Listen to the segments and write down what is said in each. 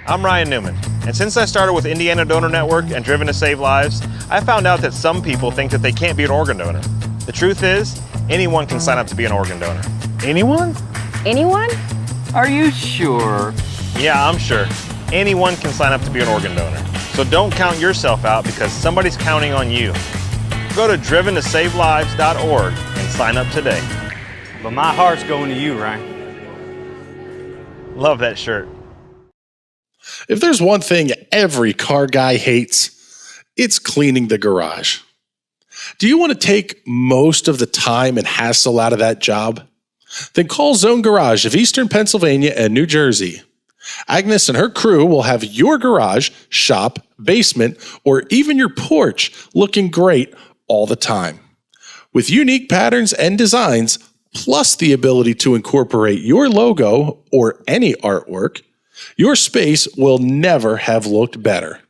I'm Ryan Newman, and since I started with Indiana Donor Network and Driven to Save Lives, I found out that some people think that they can't be an organ donor. The truth is, anyone can sign up to be an organ donor. Anyone? Anyone? Are you sure? Yeah, I'm sure. Anyone can sign up to be an organ donor. So don't count yourself out because somebody's counting on you. Go to driventosavelives.org and sign up today. But my heart's going to you, Ryan. Love that shirt. If there's one thing every car guy hates, it's cleaning the garage. Do you want to take most of the time and hassle out of that job? Then call Zone Garage of Eastern Pennsylvania and New Jersey. Agnes and her crew will have your garage, shop, basement, or even your porch looking great all the time. With unique patterns and designs, plus the ability to incorporate your logo or any artwork, your space will never have looked better.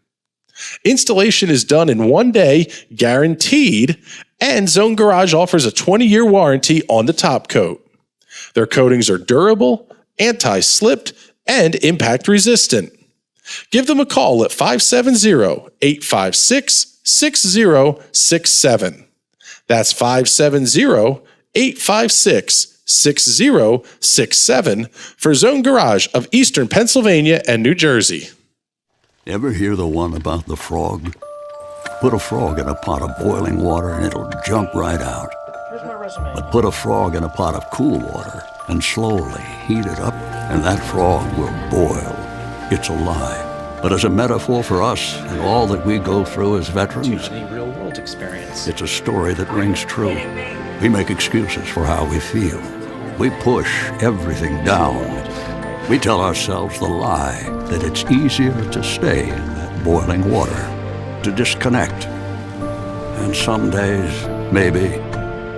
Installation is done in 1 day, guaranteed, and Zone Garage offers a 20-year warranty on the top coat. Their coatings are durable, anti-slipped, and impact resistant. Give them a call at 570-856-6067. That's 570-856-6067 for Zone Garage of Eastern Pennsylvania and New Jersey. Ever hear the one about the frog? Put a frog in a pot of boiling water and it'll jump right out. Here's my resume. But put a frog in a pot of cool water and slowly heat it up, and that frog will boil. It's a lie. But as a metaphor for us and all that we go through as veterans, real-world experience. it's a story that rings true. We make excuses for how we feel. We push everything down. We tell ourselves the lie that it's easier to stay in that boiling water, to disconnect. And some days, maybe,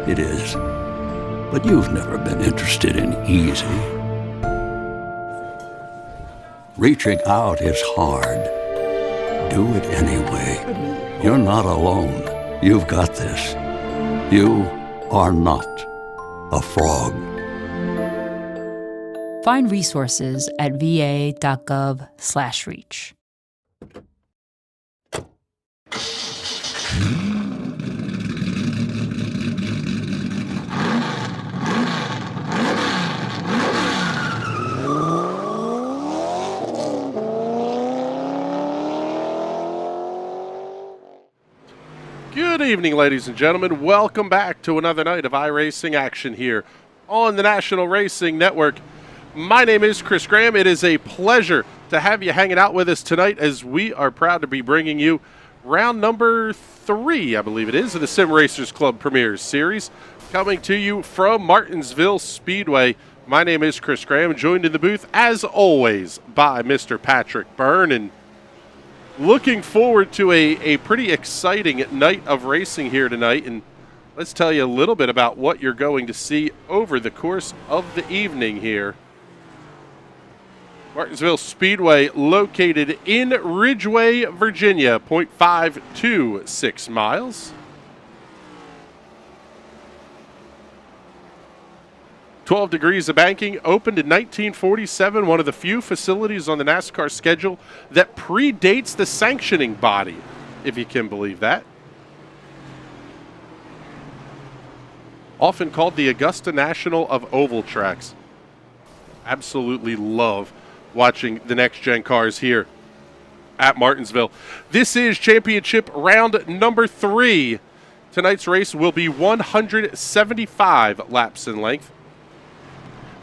it is. But you've never been interested in easy. Reaching out is hard. Do it anyway. You're not alone. You've got this. You are not a frog. Find resources at va.gov/reach. Good evening, ladies and gentlemen. Welcome back to another night of iRacing action here on the National Racing Network. My name is Chris Graham. It is a pleasure to have you hanging out with us tonight as we are proud to be bringing you round number 3, I believe it is, of the Sim Racers Club Premiers Series, coming to you from Martinsville Speedway. My name is Chris Graham, joined in the booth, as always, by Mr. Patrick Byrne, and looking forward to a pretty exciting night of racing here tonight, and let's tell you a little bit about what you're going to see over the course of the evening here. Martinsville Speedway, located in Ridgeway, Virginia, 0.526 miles. 12 degrees of banking, opened in 1947, one of the few facilities on the NASCAR schedule that predates the sanctioning body, if you can believe that. Often called the Augusta National of oval tracks. Absolutely love watching the next-gen cars here at Martinsville. This is championship round number 3. Tonight's race will be 175 laps in length.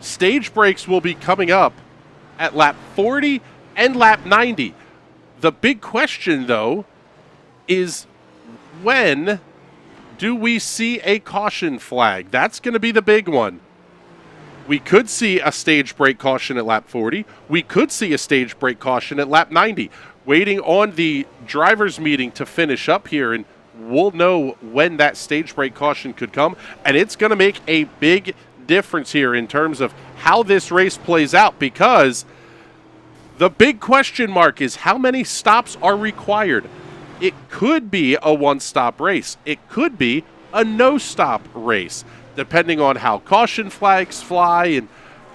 Stage breaks will be coming up at lap 40 and lap 90. The big question, though, is when do we see a caution flag? That's going to be the big one. We could see a stage break caution at lap 40. We could see a stage break caution at lap 90. Waiting on the drivers' meeting to finish up here, and we'll know when that stage break caution could come. And it's going to make a big difference here in terms of how this race plays out, because the big question mark is how many stops are required. It could be a one-stop race. It could be a no-stop race, depending on how caution flags fly and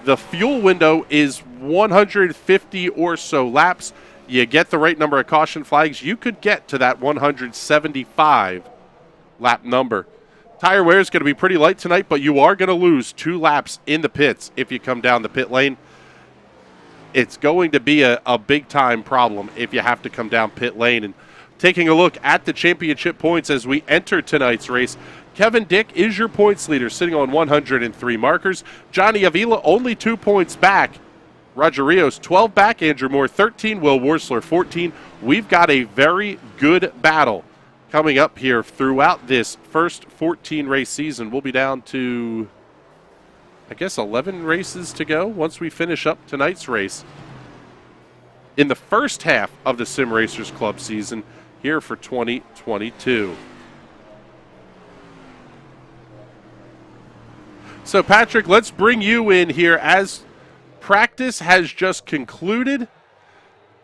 The fuel window is 150 or so laps. You get the right number of caution flags, you could get to that 175 lap number. Tire wear is going to be pretty light tonight, but you are going to lose 2 laps in the pits if you come down the pit lane. It's going to be a big-time problem if you have to come down pit lane. And taking a look at the championship points as we enter tonight's race, Kevin Dick is your points leader, sitting on 103 markers. Johnny Avila only 2 points back. Roger Rios 12 back. Andrew Moore 13. Will Worsler 14. We've got a very good battle coming up here throughout this first 14-race season. We'll be down to, I guess, 11 races to go once we finish up tonight's race. In the first half of the Sim Racers Club season here for 2022. So, Patrick, let's bring you in here as practice has just concluded.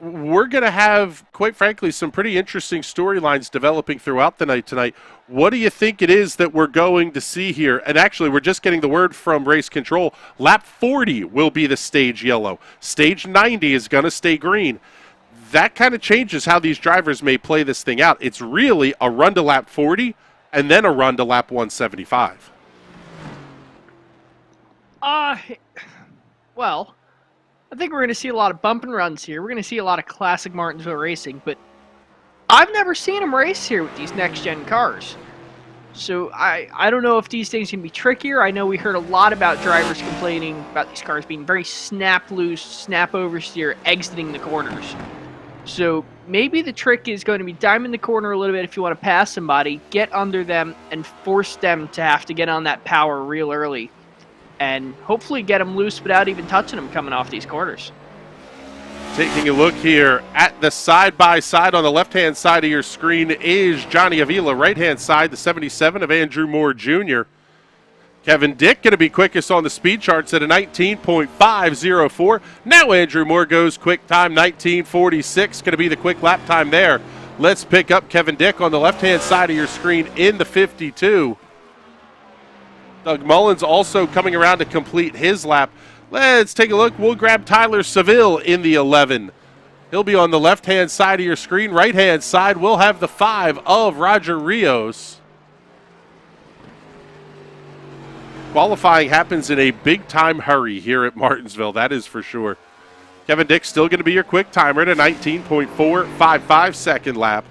We're going to have, quite frankly, some pretty interesting storylines developing throughout the night tonight. What do you think it is that we're going to see here? And actually, we're just getting the word from race control. Lap 40 will be the stage yellow. Stage 90 is going to stay green. That kind of changes how these drivers may play this thing out. It's really a run to lap 40 and then a run to lap 175. Well, I think we're going to see a lot of bump and runs here. We're going to see a lot of classic Martinsville racing, but I've never seen them race here with these next-gen cars. So I don't know if these things can be trickier. I know we heard a lot about drivers complaining about these cars being very snap-loose, snap-oversteer, exiting the corners. So maybe the trick is going to be diamond the corner a little bit if you want to pass somebody, get under them, and force them to have to get on that power real early. And hopefully get them loose without even touching them coming off these corners. Taking a look here at the side-by-side on the left-hand side of your screen is Johnny Avila. Right-hand side, the 77 of Andrew Moore Jr. Kevin Dick going to be quickest on the speed charts at a 19.504. Now Andrew Moore goes quick time, 19.46. Going to be the quick lap time there. Let's pick up Kevin Dick on the left-hand side of your screen in the 52. Doug Mullins also coming around to complete his lap. Let's take a look. We'll grab Tyler Seville in the 11. He'll be on the left-hand side of your screen. Right-hand side, we'll have the 5 of Roger Rios. Qualifying happens in a big-time hurry here at Martinsville, that is for sure. Kevin Dick still going to be your quick timer at a 19.455 second lap.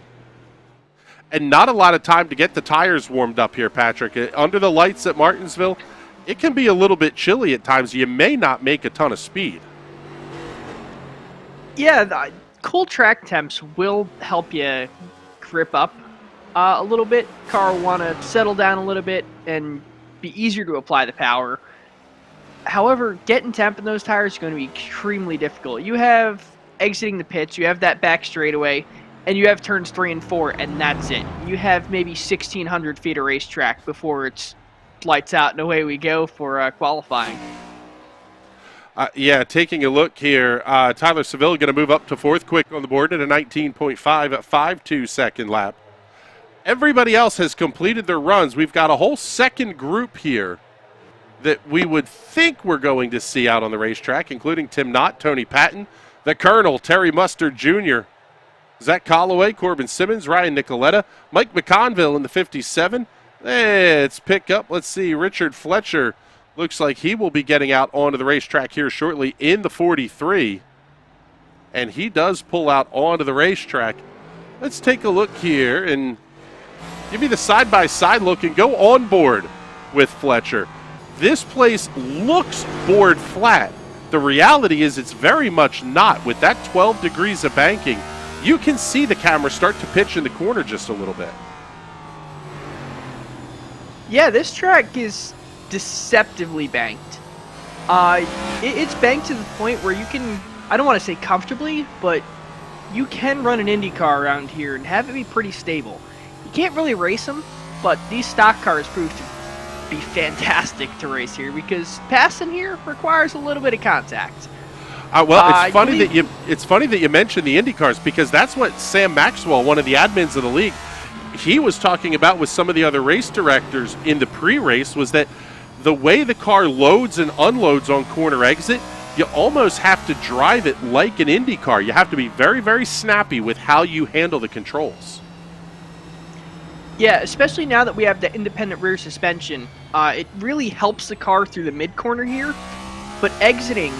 And not a lot of time to get the tires warmed up here, Patrick. Under the lights at Martinsville, it can be a little bit chilly at times. You may not make a ton of speed. Yeah, the cool track temps will help you grip up a little bit. Car will want to settle down a little bit and be easier to apply the power. However, getting temp in those tires is going to be extremely difficult. You have exiting the pits, you have that back straightaway, and you have turns 3 and 4, and that's it. You have maybe 1,600 feet of racetrack before it's lights out and away we go for qualifying. Yeah, taking a look here, Tyler Seville going to move up to 4th quick on the board at a 19.552 second lap. Everybody else has completed their runs. We've got a whole second group here that we would think we're going to see out on the racetrack, including Tim Knott, Tony Patton, the Colonel, Terry Mustard Jr., Zach Calloway, Corbin Simmons, Ryan Nicoletta, Mike Mcconville in the 57. Let's pick up, let's see, Richard Fletcher. Looks like he will be getting out onto the racetrack here shortly in the 43. And he does pull out onto the racetrack. Let's take a look here and give me the side-by-side look and go on board with Fletcher. This place looks board flat. The reality is it's very much not. With that 12 degrees of banking, you can see the camera start to pitch in the corner just a little bit. Yeah, this track is deceptively banked. It's banked to the point where you can, I don't want to say comfortably, but you can run an Indy car around here and have it be pretty stable. You can't really race them, but these stock cars prove to be fantastic to race here because passing here requires a little bit of contact. It's funny that you mentioned the Indy cars because that's what Sam Maxwell, one of the admins of the league, he was talking about with some of the other race directors in the pre-race was that the way the car loads and unloads on corner exit, you almost have to drive it like an Indy car. You have to be very, very snappy with how you handle the controls. Yeah, especially now that we have the independent rear suspension, it really helps the car through the mid-corner here. But exiting,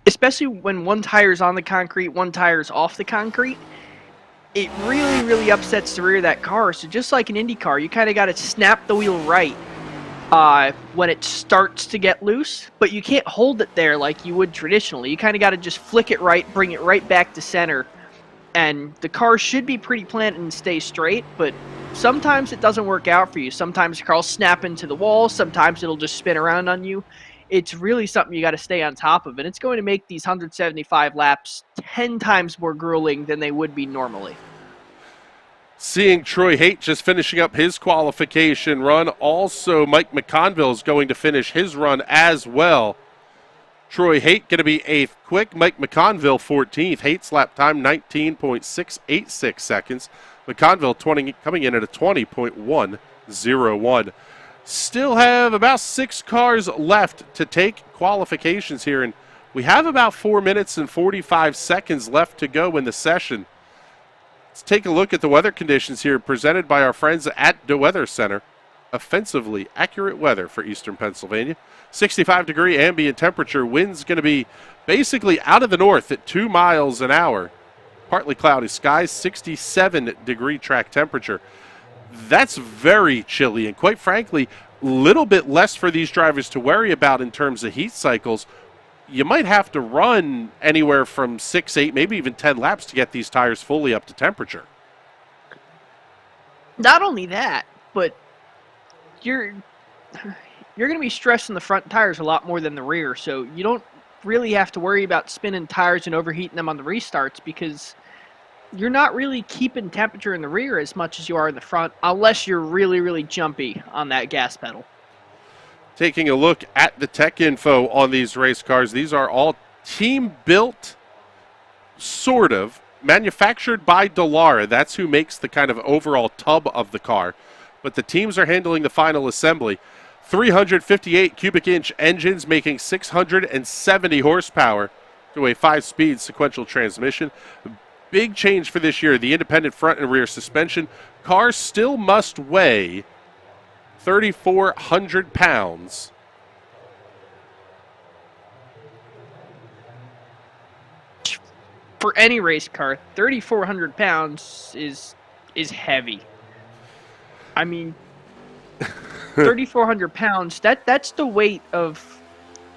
especially when one tire's on the concrete, one tire's off the concrete, it really, really upsets the rear of that car. So just like an Indy car, you kind of got to snap the wheel right when it starts to get loose, but you can't hold it there like you would traditionally. You kind of got to just flick it right, bring it right back to center, and the car should be pretty planted and stay straight, but sometimes it doesn't work out for you. Sometimes the car will snap into the wall, sometimes it'll just spin around on you. It's really something you got to stay on top of, and it's going to make these 175 laps 10 times more grueling than they would be normally. Seeing Troy Haight just finishing up his qualification run. Also, Mike Mcconville is going to finish his run as well. Troy Haight going to be 8th quick. Mike Mcconville 14th. Haight's lap time 19.686 seconds. Mcconville coming in at a 20.101. Still have about 6 cars left to take qualifications here, and we have about 4 minutes and 45 seconds left to go in the session. Let's take a look at the weather conditions here presented by our friends at the Weather Center. Offensively accurate weather for eastern Pennsylvania. 65-degree ambient temperature. Wind's going to be basically out of the north at 2 miles an hour. Partly cloudy skies, 67-degree track temperature. That's very chilly, and quite frankly, a little bit less for these drivers to worry about in terms of heat cycles. You might have to run anywhere from 6, 8, maybe even 10 laps to get these tires fully up to temperature. Not only that, but you're going to be stressing the front tires a lot more than the rear, so you don't really have to worry about spinning tires and overheating them on the restarts because you're not really keeping temperature in the rear as much as you are in the front unless you're really, really jumpy on that gas pedal. Taking a look at the tech info on these race cars, these are all team-built, sort of, manufactured by Dallara. That's who makes the kind of overall tub of the car. But the teams are handling the final assembly. 358 cubic inch engines making 670 horsepower to a 5-speed sequential transmission. Big change for this year, the independent front and rear suspension. Cars still must weigh 3,400 pounds. For any race car, 3,400 pounds is heavy. I mean, 3,400 pounds, that's the weight of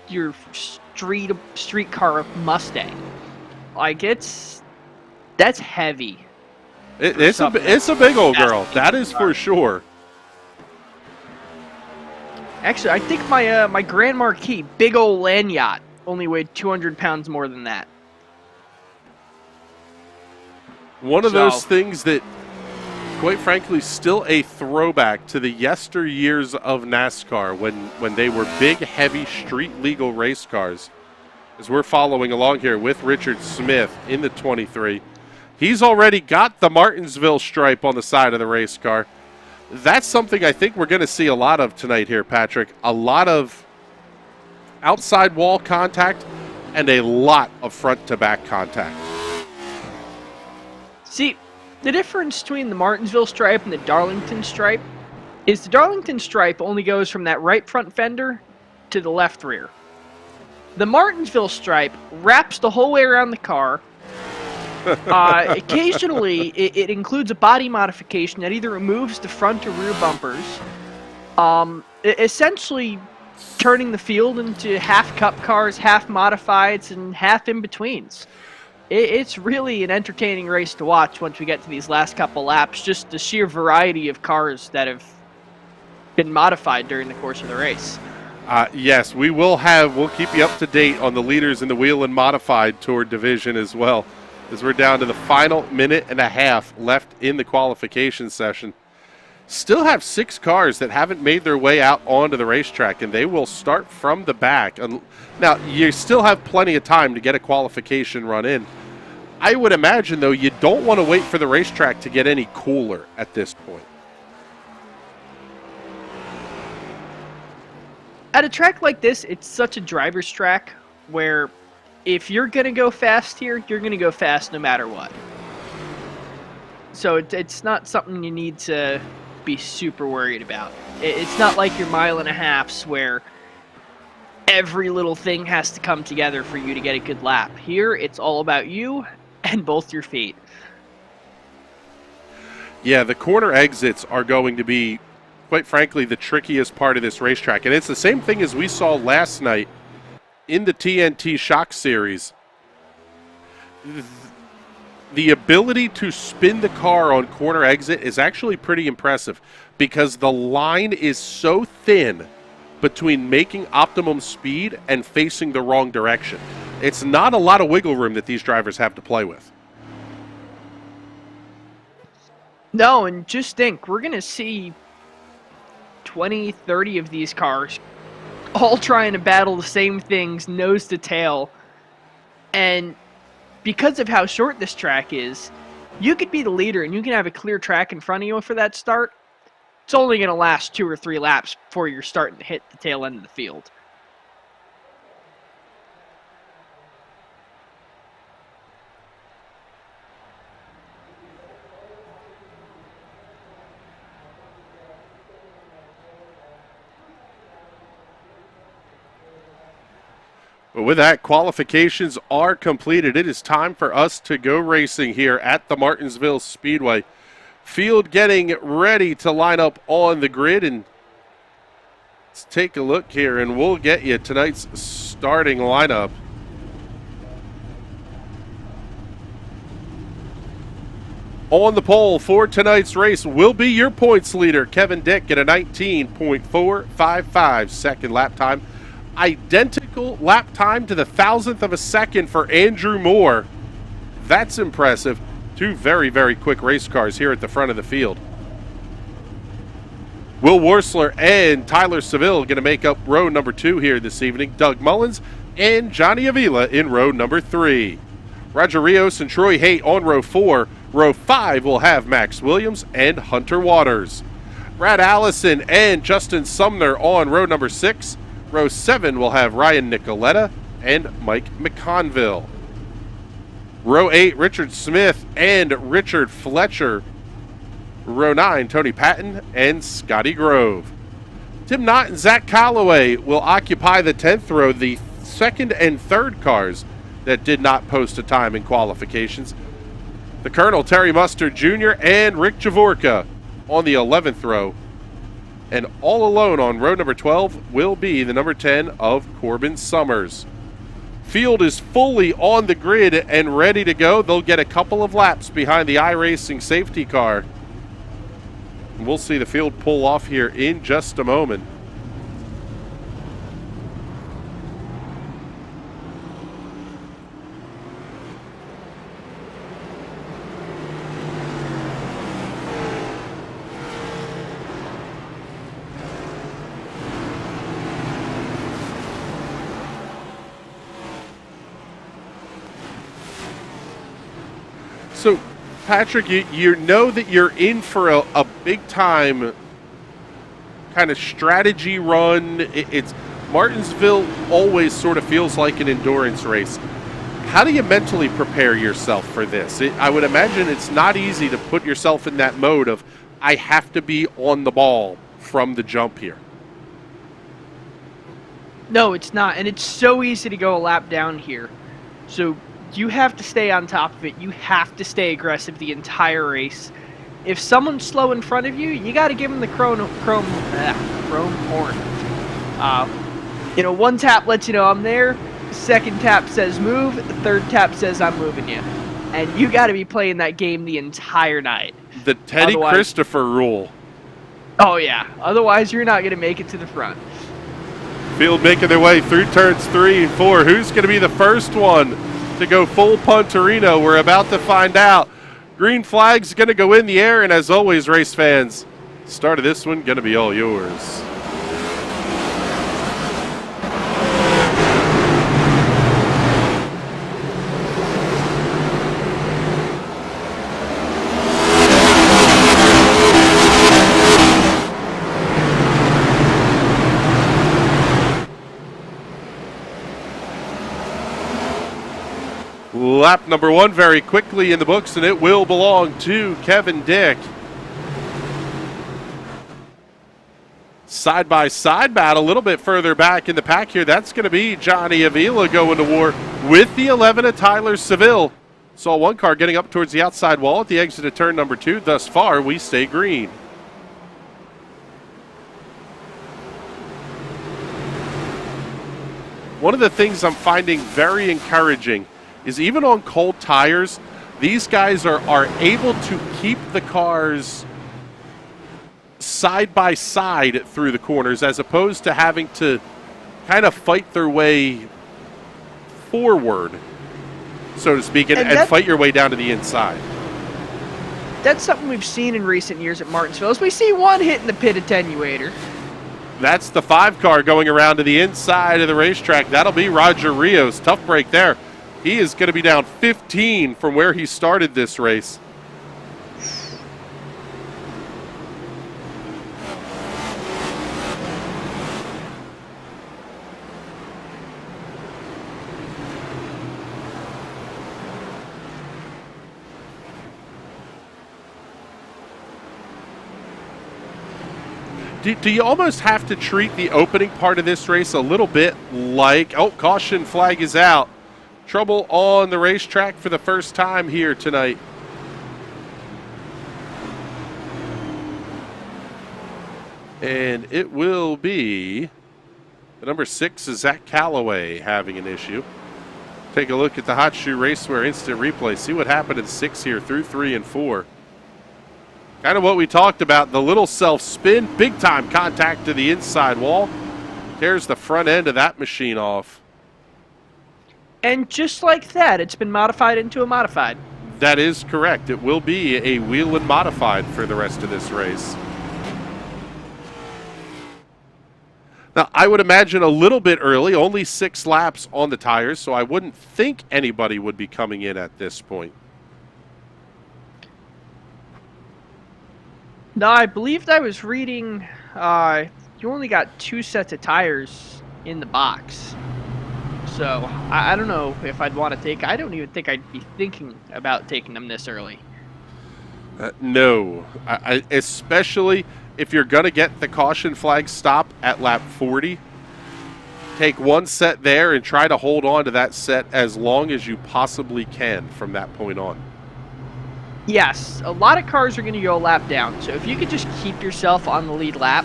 your street car Mustang. Like, that's heavy. It's a big old girl, that is for sure. Actually, I think my Grand Marquis, big old land yacht, only weighed 200 pounds more than that. One of those things that, quite frankly, still a throwback to the yesteryears of NASCAR when they were big, heavy, street-legal race cars. As we're following along here with Richard Smith in the 23. He's already got the Martinsville stripe on the side of the race car. That's something I think we're going to see a lot of tonight here, Patrick. A lot of outside wall contact and a lot of front-to-back contact. See, the difference between the Martinsville stripe and the Darlington stripe is the Darlington stripe only goes from that right front fender to the left rear. The Martinsville stripe wraps the whole way around the car. Occasionally, it includes a body modification that either removes the front or rear bumpers, essentially turning the field into half cup cars, half modifieds, and half in-betweens. It's really an entertaining race to watch once we get to these last couple laps, just the sheer variety of cars that have been modified during the course of the race. Yes, we'll keep you up to date on the leaders in the wheel and modified tour division as well, as we're down to the final minute and a half left in the qualification session. Still have 6 cars that haven't made their way out onto the racetrack, and they will start from the back. Now, you still have plenty of time to get a qualification run in. I would imagine, though, you don't want to wait for the racetrack to get any cooler at this point. At a track like this, it's such a driver's track where if you're going to go fast here, you're going to go fast no matter what. So it's not something you need to be super worried about. It's not like your mile and a halfs where every little thing has to come together for you to get a good lap. Here, it's all about you and both your feet. Yeah, the corner exits are going to be, quite frankly, the trickiest part of this racetrack. And it's the same thing as we saw last night in the TNT Shock Series. The ability to spin the car on corner exit is actually pretty impressive because the line is so thin between making optimum speed and facing the wrong direction. It's not a lot of wiggle room that these drivers have to play with. No, and just think, we're going to see 20, 30 of these cars all trying to battle the same things nose to tail. And because of how short this track is, you could be the leader and you can have a clear track in front of you for that start. It's only going to last 2 or 3 laps before you're starting to hit the tail end of the field. But with that, qualifications are completed. It is time for us to go racing here at the Martinsville Speedway. Field getting ready to line up on the grid, and let's take a look here, and we'll get you tonight's starting lineup. On the pole for tonight's race will be your points leader, Kevin Dick, at a 19.455 second lap time. Identical lap time to the 1,000th of a second for Andrew Moore. That's impressive. 2 very, very quick race cars here at the front of the field. Will Worsler and Tyler Seville going to make up row number 2 here this evening. Doug Mullins and Johnny Avila in row number 3. Roger Rios and Troy Haight on row 4. Row 5 will have Max Williams and Hunter Waters. Brad Allison and Justin Sumner on row number 6. Row 7 will have Ryan Nicoletta and Mike Mcconville. Row 8, Richard Smith and Richard Fletcher. Row 9, Tony Patton and Scotty Grove. Tim Knott and Zach Calloway will occupy the 10th row, the second and third cars that did not post a time in qualifications. The Colonel, Terry Mustard Jr. and Rick Javorka on the 11th row. And all alone on row number 12 will be the number 10 of Corbin Summers. Field is fully on the grid and ready to go. They'll get a couple of laps behind the iRacing safety car. And we'll see the field pull off here in just a moment. So, Patrick, you know that you're in for a big-time kind of strategy run. It's Martinsville always sort of feels like an endurance race. How do you mentally prepare yourself for this? I would imagine it's not easy to put yourself in that mode of, I have to be on the ball from the jump here. No, it's not, and it's so easy to go a lap down here. So you have to stay on top of it. You have to stay aggressive the entire race. If someone's slow in front of you, you got to give them the chrome horn. One tap lets you know I'm there. Second tap says move. The third tap says I'm moving you. And you got to be playing that game the entire night. The Teddy Christopher rule. Oh, yeah. Otherwise, you're not going to make it to the front. Field making their way through turns 3 and 4. Who's going to be the first one to go full punterino? We're about to find out. Green flag's going to go in the air, and as always, race fans, start of this one going to be all yours. lap number 1 very quickly in the books, and it will belong to Kevin Dick. Side-by-side battle a little bit further back in the pack here. That's going to be Johnny Avila going to war with the 11 of Tyler Seville. Saw one car getting up towards the outside wall at the exit of turn number 2. Thus far, we stay green. One of the things I'm finding very encouraging is even on cold tires, these guys are able to keep the cars side by side through the corners as opposed to having to kind of fight their way forward, so to speak, and fight your way down to the inside. That's something we've seen in recent years at Martinsville, as we see one hitting the pit attenuator. That's the 5 car going around to the inside of the racetrack. That'll be Roger Rios. Tough break there. He is going to be down 15 from where he started this race. Do you almost have to treat the opening part of this race a little bit like, oh, caution flag is out. Trouble on the racetrack for the first time here tonight. And it will be the number 6 is Zach Calloway having an issue. Take a look at the Hot Shoe Racewear instant replay. See what happened in 6 here through 3 and 4. Kind of what we talked about, the little self-spin, big-time contact to the inside wall. Tears the front end of that machine off. And just like that, it's been modified into a modified. That is correct. It will be a Whelen modified for the rest of this race. Now, I would imagine a little bit early, only 6 laps on the tires, so I wouldn't think anybody would be coming in at this point. No, I believed I was reading you only got 2 sets of tires in the box. So, I don't know if I'd want to take... I don't even think I'd be thinking about taking them this early. No. Especially if you're going to get the caution flag stop at lap 40. Take 1 set there and try to hold on to that set as long as you possibly can from that point on. Yes, a lot of cars are going to go a lap down, so if you could just keep yourself on the lead lap,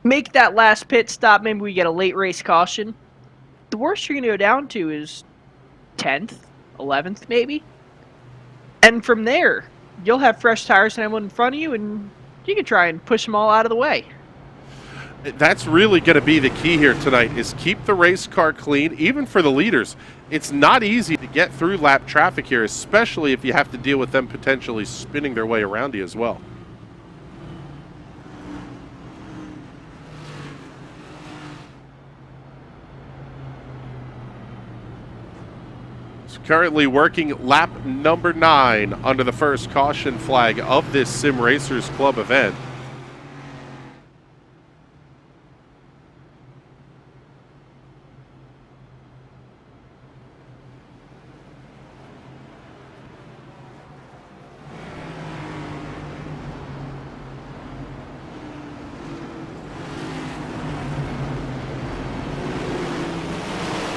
make that last pit stop, maybe we get a late race caution, the worst you're going to go down to is 10th, 11th maybe, and from there, you'll have fresh tires and everyone in front of you, and you can try and push them all out of the way. That's really going to be the key here tonight, is keep the race car clean, even for the leaders. It's not easy to get through lap traffic here, especially if you have to deal with them potentially spinning their way around you as well. It's currently working lap number 9 under the first caution flag of this Sim Racers Club event.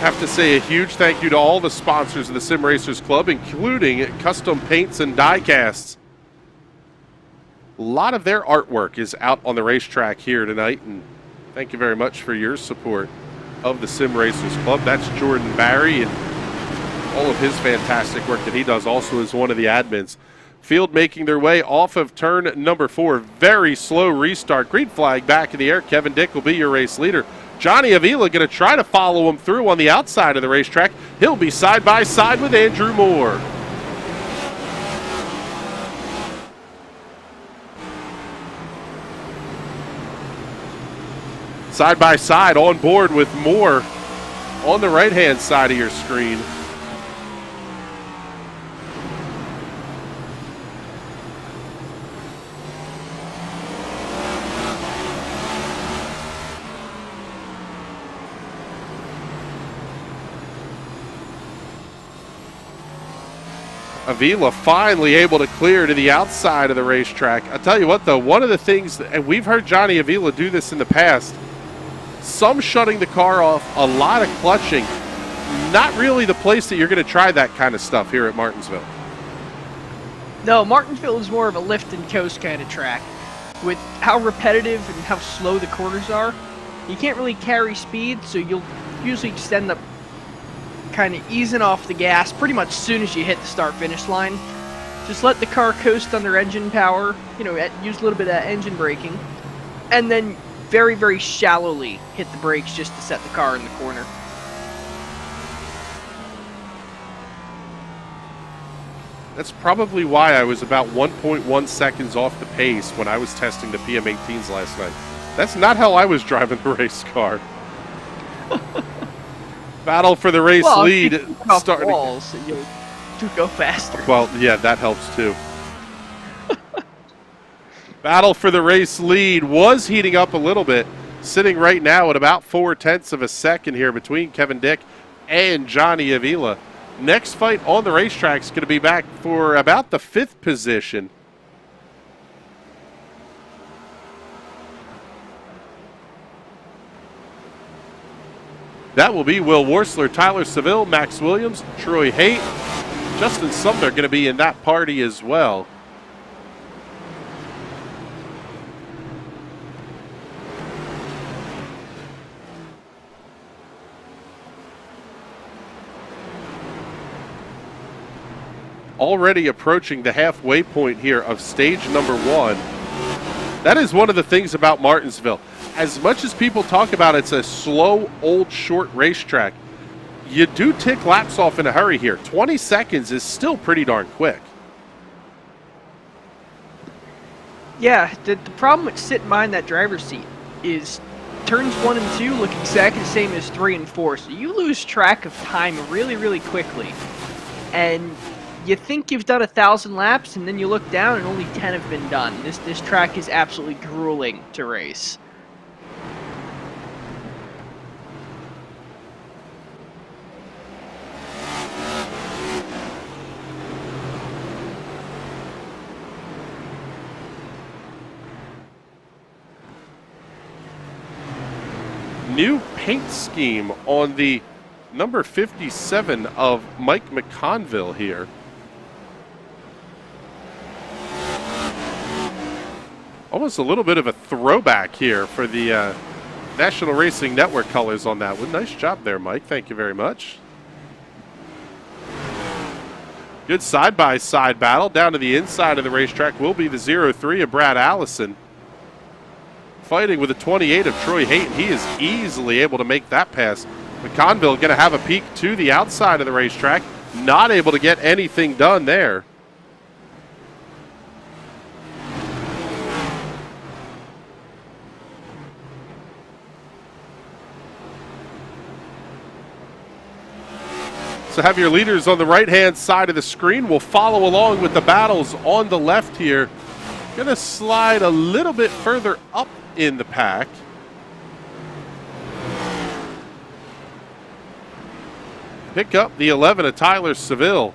Have to say a huge thank you to all the sponsors of the Sim Racers Club, including Custom Paints and Die Casts. A lot of their artwork is out on the racetrack here tonight, and thank you very much for your support of the Sim Racers Club. That's Jordan Barry, and all of his fantastic work that he does also as one of the admins. Field making their way off of turn number 4. Very slow restart. Green flag back in the air. Kevin Dick will be your race leader. Johnny Avila going to try to follow him through on the outside of the racetrack. He'll be side by side with Andrew Moore. Side by side on board with Moore on the right-hand side of your screen. Avila finally able to clear to the outside of the racetrack. I'll tell you what, though, one of the things, and we've heard Johnny Avila do this in the past, some shutting the car off, a lot of clutching. Not really the place that you're going to try that kind of stuff here at Martinsville. No, Martinsville is more of a lift and coast kind of track. With how repetitive and how slow the corners are, you can't really carry speed, so you'll usually just end up kind of easing off the gas pretty much as soon as you hit the start-finish line. Just let the car coast under engine power, use a little bit of engine braking, and then very, very shallowly hit the brakes just to set the car in the corner. That's probably why I was about 1.1 seconds off the pace when I was testing the PM18s last night. That's not how I was driving the race car. Battle for the race lead starting. Walls, you'll go faster. Well, yeah, that helps too. Battle for the race lead was heating up a little bit, sitting right now at about 0.4 of a second here between Kevin Dick and Johnny Avila. Next fight on the racetrack is going to be back for about the 5th position. That will be Will Worsler, Tyler Seville, Max Williams, Troy Haight, Justin Sumner going to be in that party as well. Already approaching the halfway point here of stage number 1. That is one of the things about Martinsville. As much as people talk about it's a slow, old, short racetrack, you do tick laps off in a hurry here. 20 seconds is still pretty darn quick. Yeah, the problem with sitting behind that driver's seat is turns 1 and 2 look exactly the same as 3 and 4, so you lose track of time really, really quickly. And you think you've done 1,000 laps, and then you look down and only 10 have been done. This track is absolutely grueling to race. New paint scheme on the number 57 of Mike Mcconville here. Almost a little bit of a throwback here for the National Racing Network colors on that one. Nice job there, Mike. Thank you very much. Good side-by-side battle. Down to the inside of the racetrack will be the 0-3 of Brad Allison. Fighting with a 28 of Troy Haight. He is easily able to make that pass. Mcconville going to have a peek to the outside of the racetrack. Not able to get anything done there. So have your leaders on the right-hand side of the screen. We'll follow along with the battles on the left here. Going to slide a little bit further up in the pack. Pick up the 11 of Tyler Seville.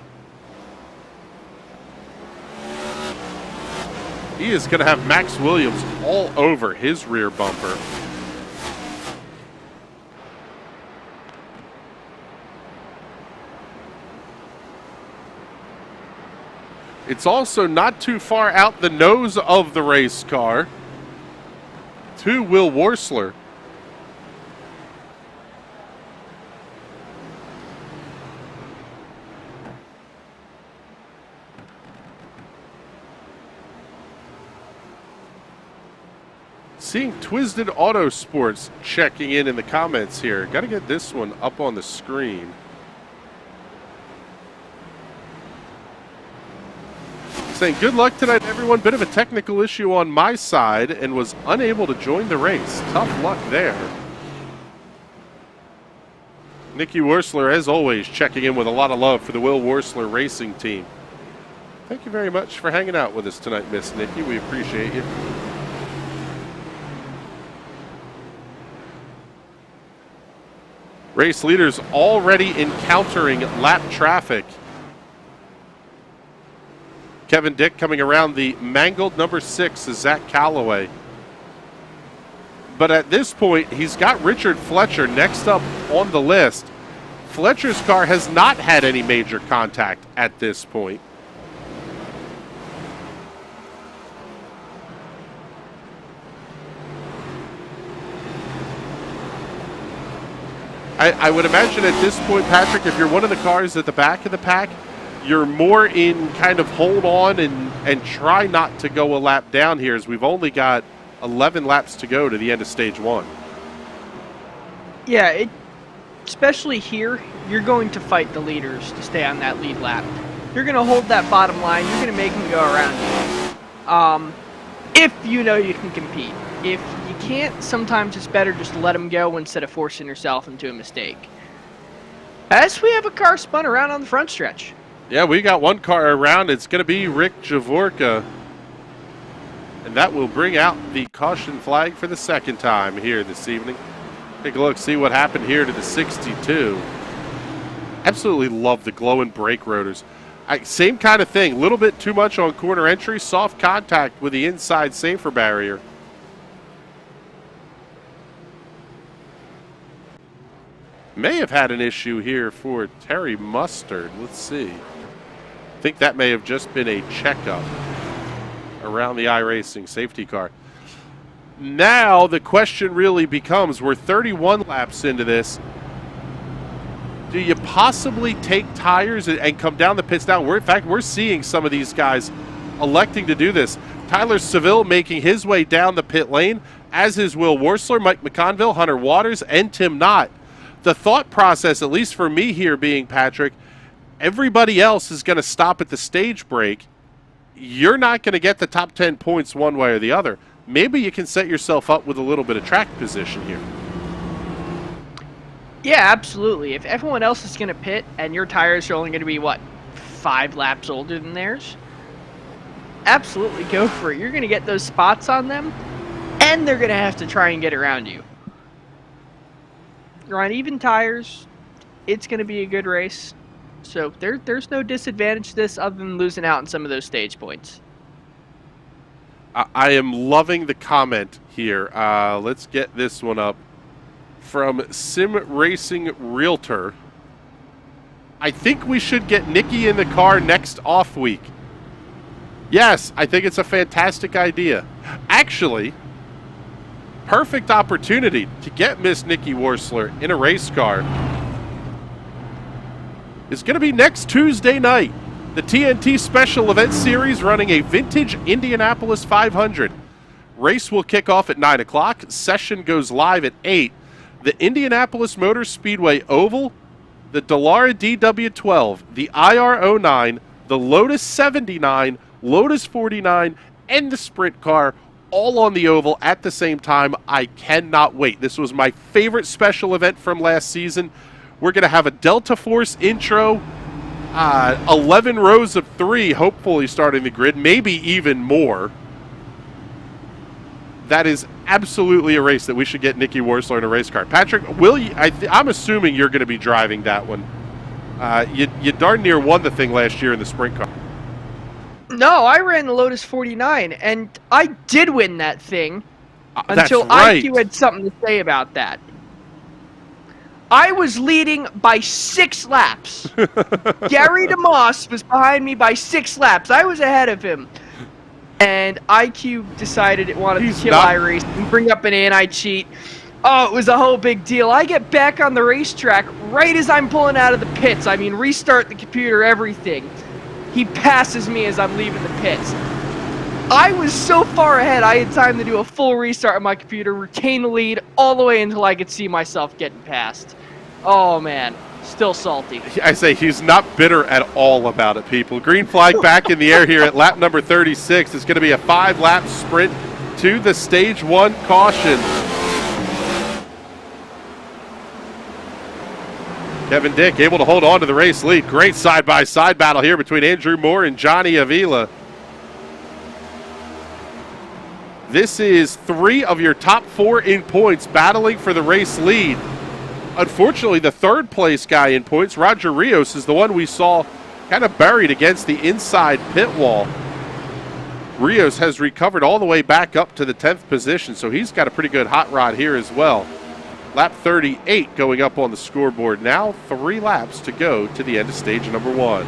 He is going to have Max Williams all over his rear bumper. It's also not too far out the nose of the race car to Will Worsler. Seeing Twisted Autosports checking in the comments here. Got to get this one up on the screen. Saying good luck tonight, everyone. Bit of a technical issue on my side and was unable to join the race. Tough luck there. Nikki Worsler, as always, checking in with a lot of love for the Will Worsler Racing team. Thank you very much for hanging out with us tonight, Miss Nikki. We appreciate you. Race leaders already encountering lap traffic. Kevin Dick coming around the mangled number 6 is Zach Calloway. But at this point, he's got Richard Fletcher next up on the list. Fletcher's car has not had any major contact at this point. I would imagine at this point, Patrick, if you're one of the cars at the back of the pack, you're more in kind of hold on and try not to go a lap down here, as we've only got 11 laps to go to the end of stage 1. Yeah, especially here, you're going to fight the leaders to stay on that lead lap. You're going to hold that bottom line. You're going to make them go around you. If you know you can compete. If you can't, sometimes it's better just to let them go instead of forcing yourself into a mistake. As we have a car spun around on the front stretch. Yeah, we got one car around. It's going to be Rick Javorka. And that will bring out the caution flag for the second time here this evening. Take a look, see what happened here to the 62. Absolutely love the glowing brake rotors. Same kind of thing. A little bit too much on corner entry. Soft contact with the inside safer barrier. May have had an issue here for Terry Mustard. Let's see. I think that may have just been a checkup around the iRacing safety car. Now the question really becomes, we're 31 laps into this. Do you possibly take tires and come down the pits down? In fact, we're seeing some of these guys electing to do this. Tyler Seville making his way down the pit lane, as is Will Worsler, Mike Mcconville, Hunter Waters, and Tim Knott. The thought process, at least for me here being Patrick, everybody else is going to stop at the stage break. You're not going to get the top 10 points one way or the other. Maybe you can set yourself up with a little bit of track position here. Yeah, absolutely. If everyone else is going to pit and your tires are only going to be, 5 laps older than theirs? Absolutely go for it. You're going to get those spots on them, and they're going to have to try and get around you. You're on even tires. It's going to be a good race. So there's no disadvantage to this other than losing out on some of those stage points. I am loving the comment here. Let's get this one up. From Sim Racing Realtor. I think we should get Nikki in the car next off week. Yes, I think it's a fantastic idea. Actually, perfect opportunity to get Miss Nikki Worsler in a race car. It's going to be next Tuesday night. The TNT Special Events Series running a vintage Indianapolis 500. Race will kick off at 9 o'clock. Session goes live at 8. The Indianapolis Motor Speedway Oval, the Dallara DW12, the IR09, the Lotus 79, Lotus 49, and the Sprint car all on the oval at the same time. I cannot wait. This was my favorite special event from last season. We're going to have a Delta Force intro, 11 rows of 3, hopefully starting the grid, maybe even more. That is absolutely a race that we should get Nikki Worsler in a race car. Patrick, will you? I'm assuming you're going to be driving that one. You darn near won the thing last year in the sprint car. No, I ran the Lotus 49, and I did win that thing until right. IQ had something to say about that. I was leading by 6 laps. Gary DeMoss was behind me by 6 laps. I was ahead of him. And IQ decided it wanted to kill iRacing and bring up an anti-cheat. Oh, it was a whole big deal. I get back on the racetrack right as I'm pulling out of the pits. I mean, restart the computer, everything. He passes me as I'm leaving the pits. I was so far ahead, I had time to do a full restart on my computer, retain the lead all the way until I could see myself getting passed. Oh, man. Still salty. I say he's not bitter at all about it, people. Green flag back in the air here at lap number 36. It's going to be a 5-lap sprint to the stage 1 caution. Kevin Dick able to hold on to the race lead. Great side-by-side battle here between Andrew Moore and Johnny Avila. This is 3 of your top 4 in points battling for the race lead. Unfortunately, the third place guy in points, Roger Rios, is the one we saw kind of buried against the inside pit wall. Rios has recovered all the way back up to the 10th position, so he's got a pretty good hot rod here as well. Lap 38 going up on the scoreboard now. 3 laps to go to the end of stage number 1.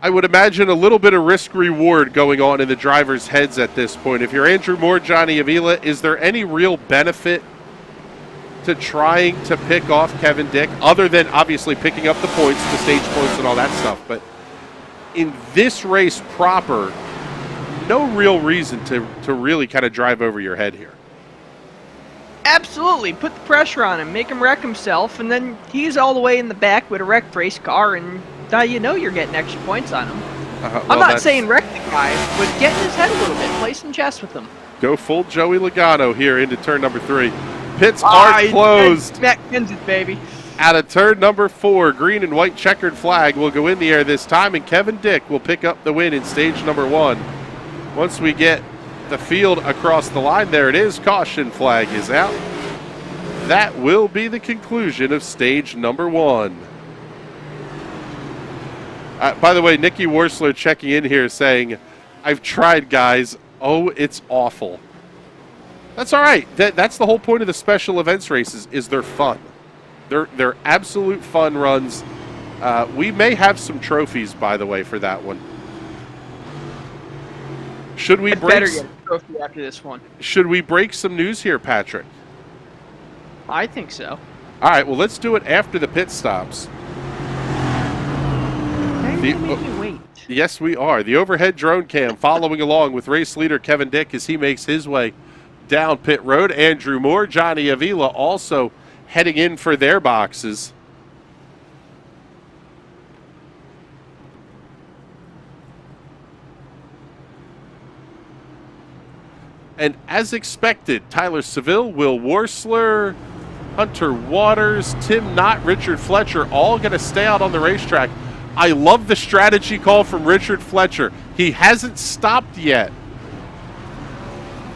I would imagine a little bit of risk-reward going on in the drivers' heads at this point. If you're Andrew Moore, Johnny Avila, is there any real benefit to trying to pick off Kevin Dick, other than obviously picking up the points, the stage points and all that stuff? But in this race proper, no real reason to really kind of drive over your head here. Absolutely. Put the pressure on him, make him wreck himself, and then he's all the way in the back with a wrecked race car, and now you know you're getting extra points on him. I'm not saying wreck the guy, but get in his head a little bit, play some chess with him. Go full Joey Logano here into turn number 3. Pits are closed. Matt Kenseth, baby. Out of turn number 4, green and white checkered flag will go in the air this time, and Kevin Dick will pick up the win in stage number 1. Once we get the field across the line, there it is. Caution flag is out. That will be the conclusion of stage number 1. By the way, Nikki Worsler checking in here saying, I've tried, guys. Oh, it's awful. That's all right. That's the whole point of the special events races, is they're fun. They're absolute fun runs. We may have some trophies, by the way, for that one. Should we better get a trophy after this one. Should we break some news here, Patrick? I think so. All right, well, let's do it after the pit stops. Wait. Yes, we are. The overhead drone cam following along with race leader Kevin Dick as he makes his way down pit road. Andrew Moore, Johnny Avila also heading in for their boxes. And as expected, Tyler Seville, Will Worsler, Hunter Waters, Tim Knott, Richard Fletcher, all going to stay out on the racetrack. I love the strategy call from Richard Fletcher. He hasn't stopped yet.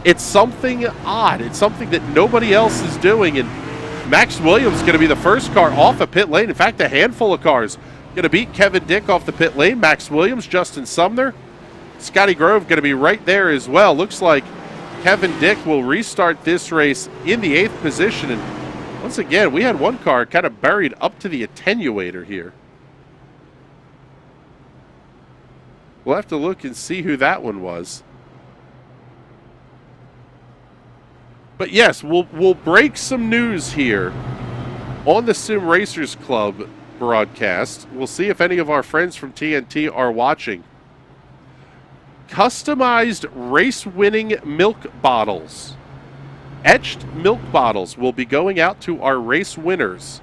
It's something odd. It's something that nobody else is doing. And Max Williams is going to be the first car off a pit lane. In fact, a handful of cars going to beat Kevin Dick off the pit lane. Max Williams, Justin Sumner, Scotty Grove going to be right there as well. Looks like Kevin Dick will restart this race in the 8th position. And once again, we had one car kind of buried up to the attenuator here. We'll have to look and see who that one was. But yes, we'll break some news here on the Sim Racers Club broadcast. We'll see if any of our friends from TNT are watching. Customized race-winning milk bottles. Etched milk bottles will be going out to our race winners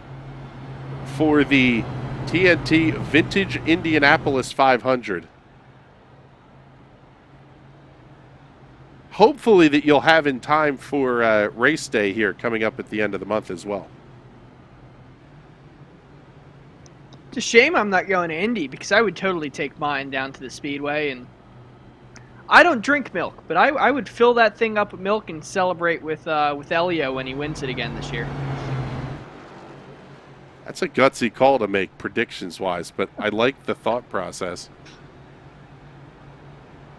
for the TNT Vintage Indianapolis 500. Hopefully that you'll have in time for race day here coming up at the end of the month as well. It's a shame I'm not going to Indy, because I would totally take mine down to the Speedway. And I don't drink milk, but I would fill that thing up with milk and celebrate with Elio when he wins it again this year. That's a gutsy call to make predictions-wise, but I like the thought process.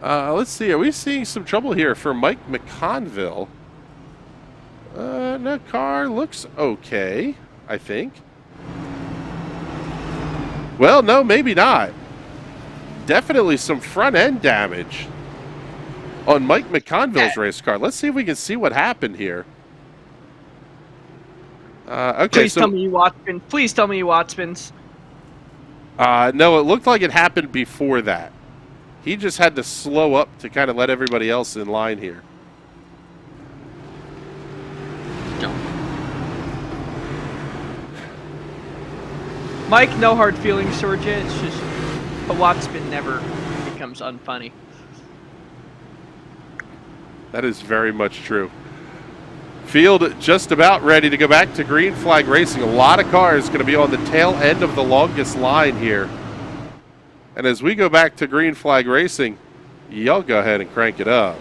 Let's see. Are we seeing some trouble here for Mike Mcconville? No, car looks okay, I think. Well, no, maybe not. Definitely some front-end damage on Mike McConville's race car. Let's see if we can see what happened here. Okay, please tell me you watch spins. Please tell me you watch spins. No, it looked like it happened before that. He just had to slow up to kind of let everybody else in line here. No. Mike, no hard feelings towards you. It's just a watch spin never becomes unfunny. That is very much true. Field just about ready to go back to green flag racing. A lot of cars going to be on the tail end of the longest line here. And as we go back to green flag racing, y'all go ahead and crank it up.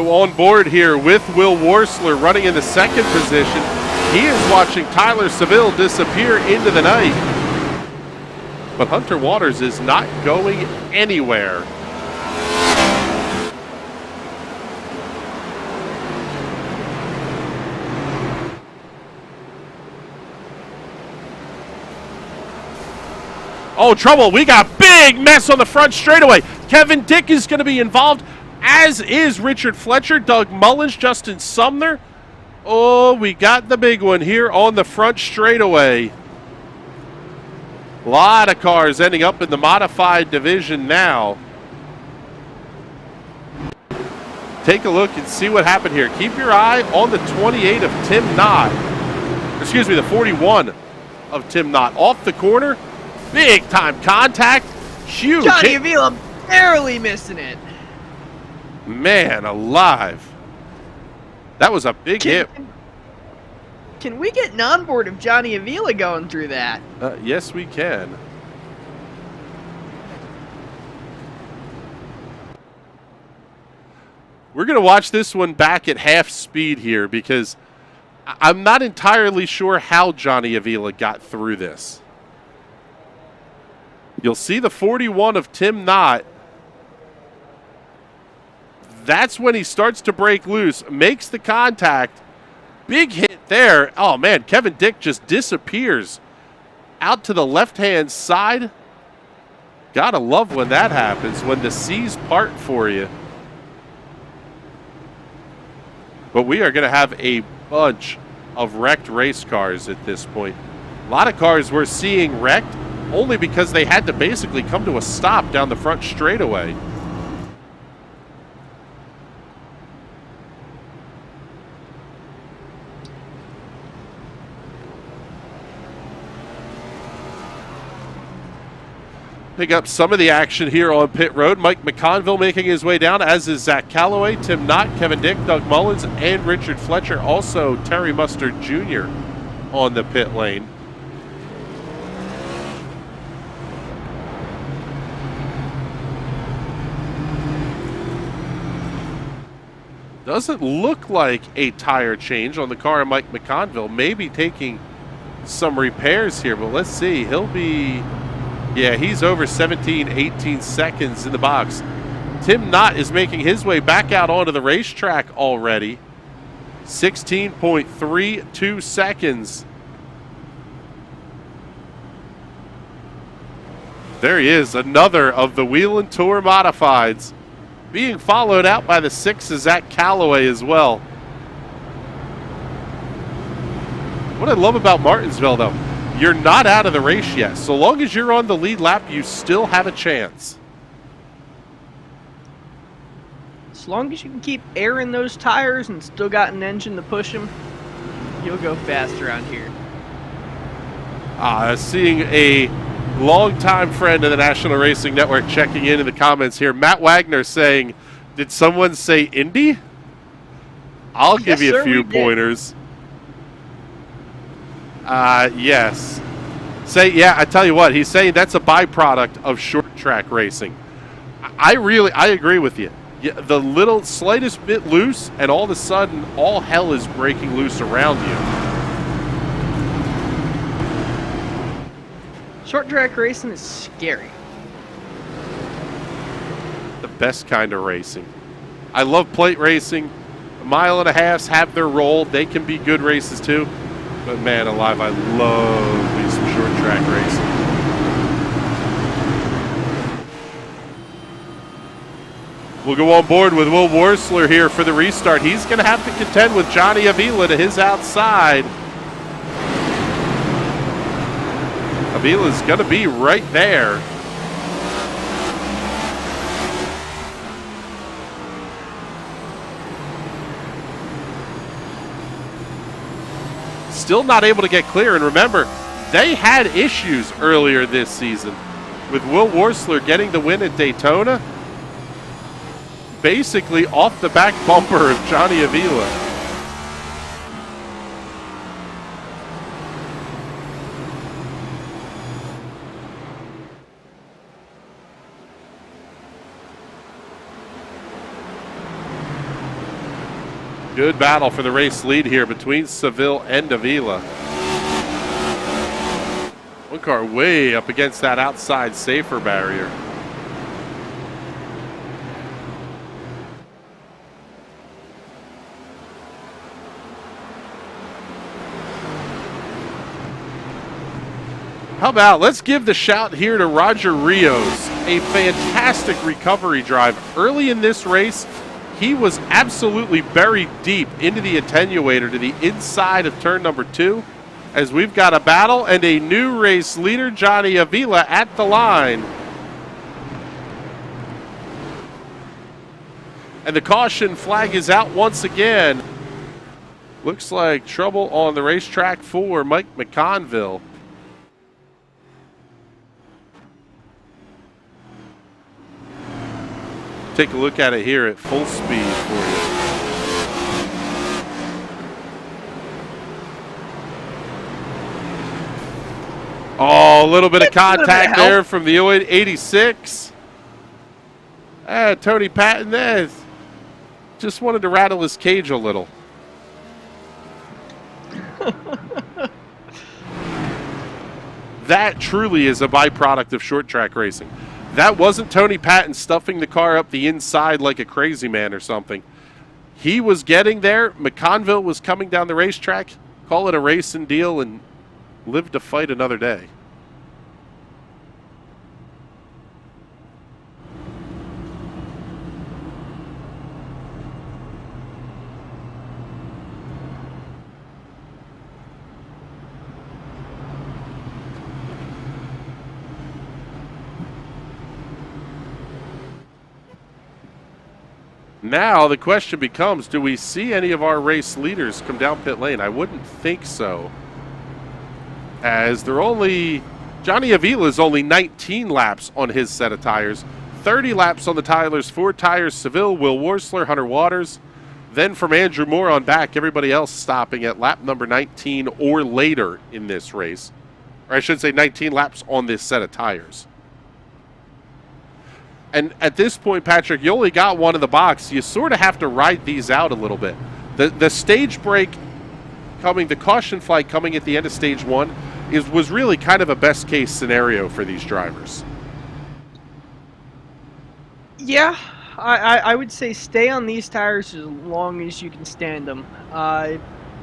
So on board here with Will Worsler running in the second position. He is watching Tyler Seville disappear into the night. But Hunter Waters is not going anywhere. Oh, trouble. We got big mess on the front straightaway. Kevin Dick is going to be involved, as is Richard Fletcher, Doug Mullins, Justin Sumner. Oh, we got the big one here on the front straightaway. A lot of cars ending up in the modified division now. Take a look and see what happened here. Keep your eye on the 28 of Tim Knott. Excuse me, the 41 of Tim Knott. Off the corner. Big time contact. Huge. Johnny Avila barely missing it. Man alive. That was a big hit. Can we get an onboard of Johnny Avila going through that? Yes, we can. We're going to watch this one back at half speed here because I'm not entirely sure how Johnny Avila got through this. You'll see the 41 of Tim Knott. That's when he starts to break loose, makes the contact. Big hit there. Oh, man, Kevin Dick just disappears out to the left-hand side. Gotta love when that happens, when the seas part for you. But we are going to have a bunch of wrecked race cars at this point. A lot of cars we're seeing wrecked only because they had to basically come to a stop down the front straightaway. Pick up some of the action here on pit road. Mike Mcconville making his way down, as is Zach Calloway, Tim Knott, Kevin Dick, Doug Mullins, and Richard Fletcher. Also Terry Mustard Jr. on the pit lane. Doesn't look like a tire change on the car of Mike Mcconville. Maybe taking some repairs here, but let's see. He'll be, yeah, he's over 17, 18 seconds in the box. Tim Knott is making his way back out onto the racetrack already. 16.32 seconds. There he is, another of the Wheel and Tour modifieds, being followed out by the 6 of Zach Calloway as well. What I love about Martinsville, though, you're not out of the race yet. So long as you're on the lead lap, you still have a chance. As long as you can keep air in those tires and still got an engine to push them, you'll go fast around here. Seeing a longtime friend of the National Racing Network checking in the comments here. Matt Wagner saying, did someone say Indy? I'll give you a few pointers. Yes. Yeah, I tell you what, he's saying that's a byproduct of short track racing. I agree with you. Yeah, the little slightest bit loose, and all of a sudden, all hell is breaking loose around you. Short track racing is scary. The best kind of racing. I love plate racing. A mile and a halves have their role. They can be good races too. But man alive, I love me some short track racing. We'll go on board with Will Worsler here for the restart. He's going to have to contend with Johnny Avila to his outside. Avila's going to be right there. Still not able to get clear. And remember, they had issues earlier this season with Will Worsler getting the win at Daytona, basically off the back bumper of Johnny Avila. Good battle for the race lead here between Seville and Avila. One car way up against that outside safer barrier. How about let's give the shout here to Roger Rios. A fantastic recovery drive. Early in this race, he was absolutely buried deep into the attenuator to the inside of turn number 2. As we've got a battle and a new race leader, Johnny Avila, at the line. And the caution flag is out once again. Looks like trouble on the racetrack for Mike Mcconville. Take a look at it here at full speed for you. Oh, a little bit of contact there from the 86. Tony Patton there just wanted to rattle his cage a little. That truly is a byproduct of short track racing. That wasn't Tony Patton stuffing the car up the inside like a crazy man or something. He was getting there. Mcconville was coming down the racetrack. Call it a racing deal and live to fight another day. Now the question becomes, do we see any of our race leaders come down pit lane? I wouldn't think so. As they're only, Johnny Avila is only 19 laps on his set of tires. 30 laps on the Tyler's Ford tires. Seville, Will Worsler, Hunter Waters. Then from Andrew Moore on back, everybody else stopping at lap number 19 or later in this race. Or I should say 19 laps on this set of tires. And at this point, Patrick, you only got one in the box. You sort of have to ride these out a little bit. The stage break coming, the caution flag coming at the end of stage 1 was really kind of a best case scenario for these drivers. Yeah, I would say stay on these tires as long as you can stand them.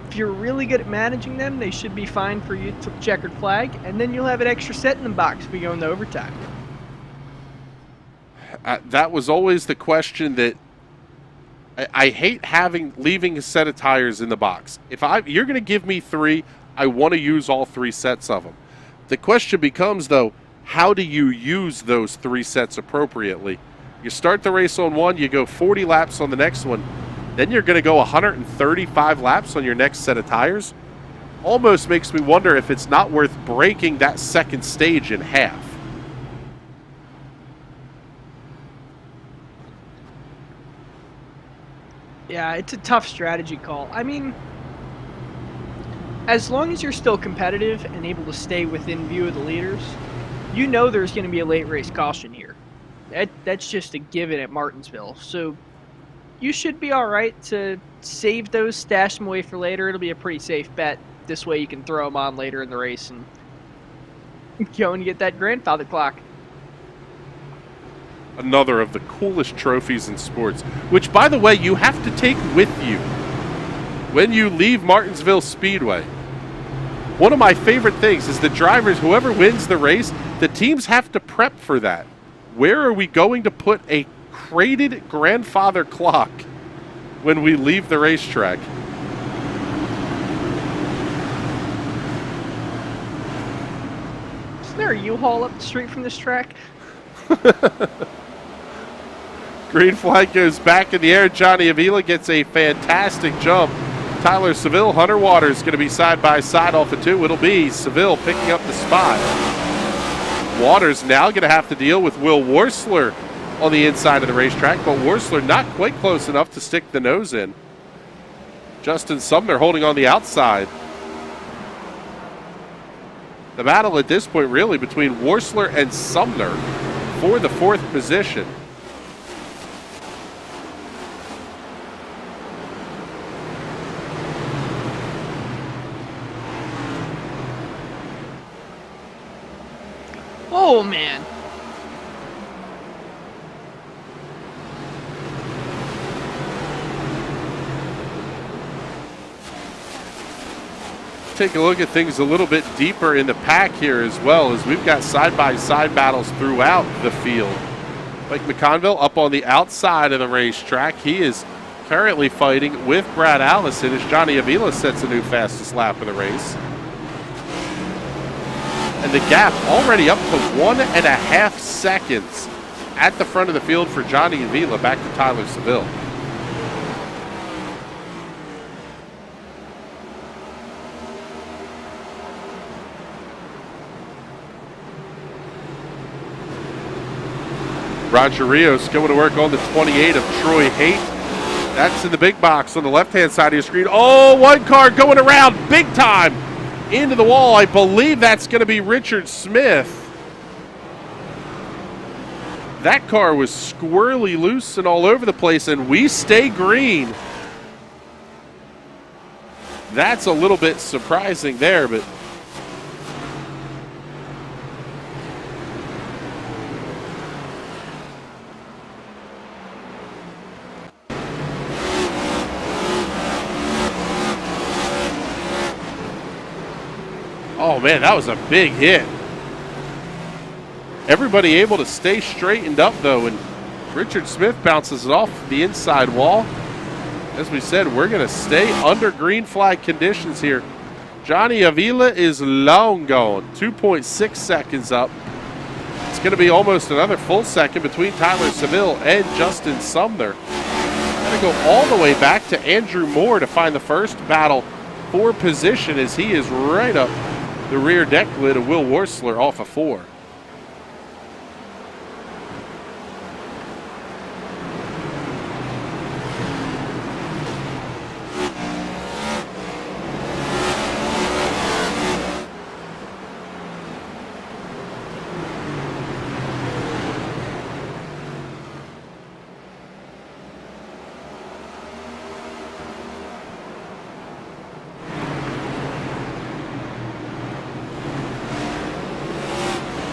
If you're really good at managing them, they should be fine for you to checkered flag, and then you'll have an extra set in the box if we go into overtime. That was always the question that I hate leaving a set of tires in the box. If you're going to give me 3, I want to use all 3 sets of them. The question becomes, though, how do you use those 3 sets appropriately? You start the race on one, you go 40 laps on the next one, then you're going to go 135 laps on your next set of tires. Almost makes me wonder if it's not worth breaking that second stage in half. Yeah, it's a tough strategy call. I mean, as long as you're still competitive and able to stay within view of the leaders, you know there's going to be a late race caution here. That's just a given at Martinsville. So you should be all right to save those, stash them away for later. It'll be a pretty safe bet. This way you can throw them on later in the race and go and get that grandfather clock. Another of the coolest trophies in sports, which, by the way, you have to take with you when you leave Martinsville Speedway. One of my favorite things is the drivers, whoever wins the race, the teams have to prep for that. Where are we going to put a crated grandfather clock when we leave the racetrack? Isn't there a U-Haul up the street from this track? Green flag goes back in the air. Johnny Avila gets a fantastic jump. Tyler Seville, Hunter Waters going to be side by side off of 2. It'll be Seville picking up the spot. Waters now going to have to deal with Will Worsler on the inside of the racetrack, but Worsler not quite close enough to stick the nose in. Justin Sumner holding on the outside. The battle at this point really between Worsler and Sumner for the 4th position. Oh, man. Take a look at things a little bit deeper in the pack here as well, as we've got side-by-side battles throughout the field. Mike Mcconville up on the outside of the racetrack. He is currently fighting with Brad Allison as Johnny Avila sets a new fastest lap of the race. And the gap already up to 1.5 seconds at the front of the field for Johnny Avila, back to Tyler Seville. Roger Rios going to work on the 28 of Troy Haight. That's in the big box on the left-hand side of your screen. Oh, one car going around big time into the wall. I believe that's going to be Richard Smith. That car was squirrely loose and all over the place, and we stay green. That's a little bit surprising there, but oh man, that was a big hit. Everybody able to stay straightened up though, and Richard Smith bounces it off the inside wall. As we said, we're going to stay under green flag conditions here. Johnny Avila is long gone, 2.6 seconds up. It's going to be almost another full second between Tyler Seville and Justin Sumner. Going to go all the way back to Andrew Moore to find the first battle for position, as he is right up the rear deck lid of Will Worsler off of 4.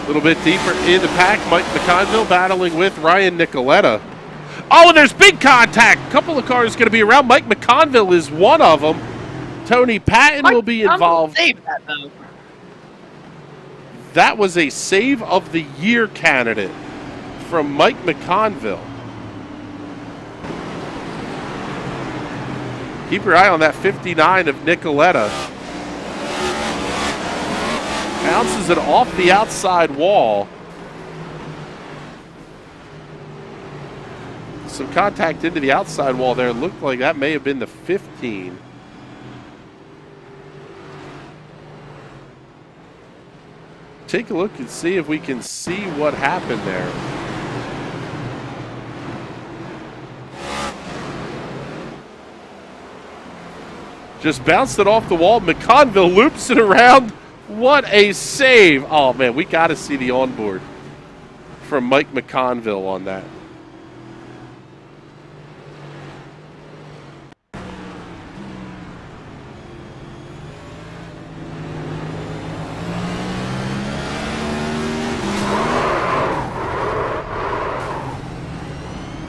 A little bit deeper in the pack, Mike Mcconville battling with Ryan Nicoletta. Oh, and there's big contact. A couple of cars going to be around. Mike Mcconville is one of them. Tony Patton will be involved. That was a Save of the Year candidate from Mike Mcconville. Keep your eye on that 59 of Nicoletta. Bounces it off the outside wall. Some contact into the outside wall there. Looked like that may have been the 15. Take a look and see if we can see what happened there. Just bounced it off the wall. Mcconville loops it around. What a save. Oh, man, we got to see the onboard from Mike Mcconville on that.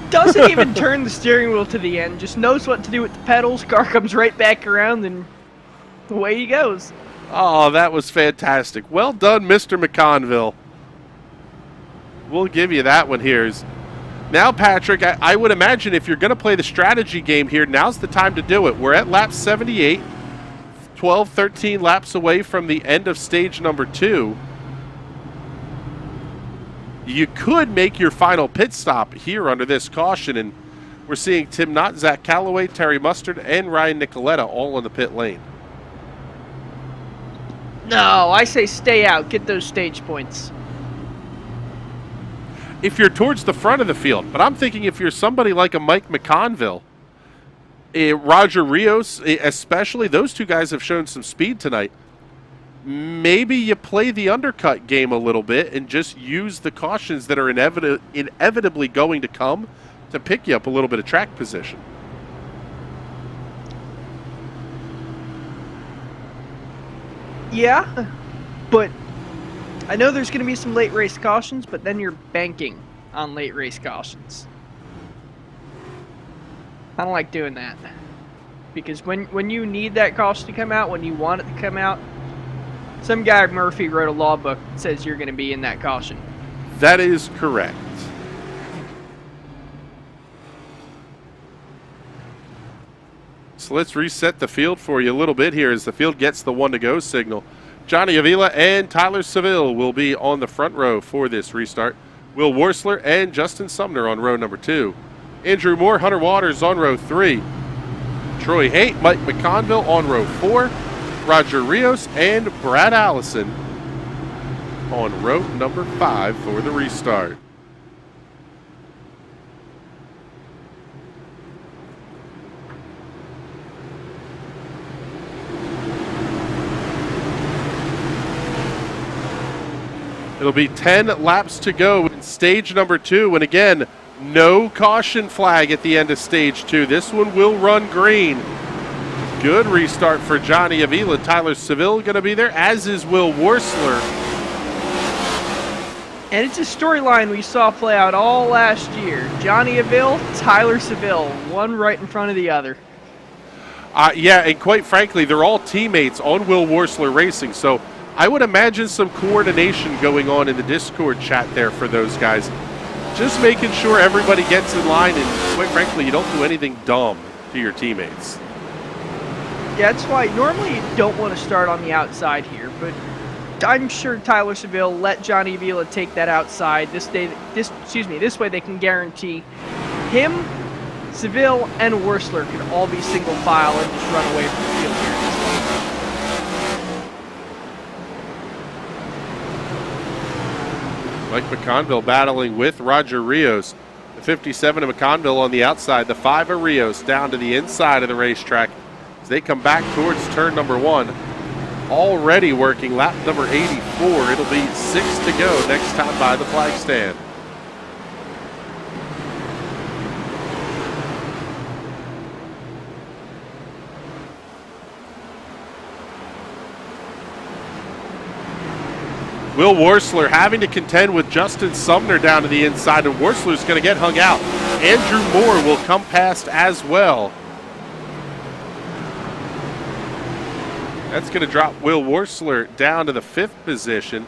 Doesn't even turn the steering wheel to the end. Just knows what to do with the pedals. Car comes right back around, and away he goes. Oh, that was fantastic. Well done, Mr. Mcconville. We'll give you that one here. Now, Patrick, I would imagine if you're going to play the strategy game here, now's the time to do it. We're at lap 78, 12, 13 laps away from the end of stage number 2. You could make your final pit stop here under this caution, and we're seeing Tim Knott, Zach Calloway, Terry Mustard, and Ryan Nicoletta all in the pit lane. No, I say stay out. Get those stage points. If you're towards the front of the field, but I'm thinking if you're somebody like a Mike Mcconville, Roger Rios especially, those two guys have shown some speed tonight. Maybe you play the undercut game a little bit and just use the cautions that are inevitably going to come to pick you up a little bit of track position. Yeah, but I know there's going to be some late race cautions, but then you're banking on late race cautions. I don't like doing that. Because when you need that caution to come out, when you want it to come out, some guy Murphy wrote a law book that says you're going to be in that caution. That is correct. So let's reset the field for you a little bit here as the field gets the 1-to-go signal. Johnny Avila and Tyler Seville will be on the front row for this restart. Will Worsler and Justin Sumner on row number 2. Andrew Moore, Hunter Waters on row 3. Troy Haight, Mike Mcconville on row 4. Roger Rios and Brad Allison on row number 5 for the restart. It'll be 10 laps to go in stage number 2. And again, no caution flag at the end of stage 2. This one will run green. Good restart for Johnny Avila. Tyler Seville going to be there, as is Will Worsler. And it's a storyline we saw play out all last year. Johnny Avila, Tyler Seville, one right in front of the other. Yeah, and quite frankly, they're all teammates on Will Worsler Racing, so I would imagine some coordination going on in the Discord chat there for those guys. Just making sure everybody gets in line and, quite frankly, you don't do anything dumb to your teammates. Yeah, that's why normally you don't want to start on the outside here, but I'm sure Tyler Seville let Johnny Avila take that outside. This way they can guarantee him, Seville, and Worsler can all be single file and just run away from the field here. Mike Mcconville battling with Roger Rios. The 57 of Mcconville on the outside, the 5 of Rios down to the inside of the racetrack as they come back towards turn number 1. Already working lap number 84. It'll be 6 to go next time by the flag stand. Will Worsler having to contend with Justin Sumner down to the inside, and Worsler's going to get hung out. Andrew Moore will come past as well. That's going to drop Will Worsler down to the 5th position.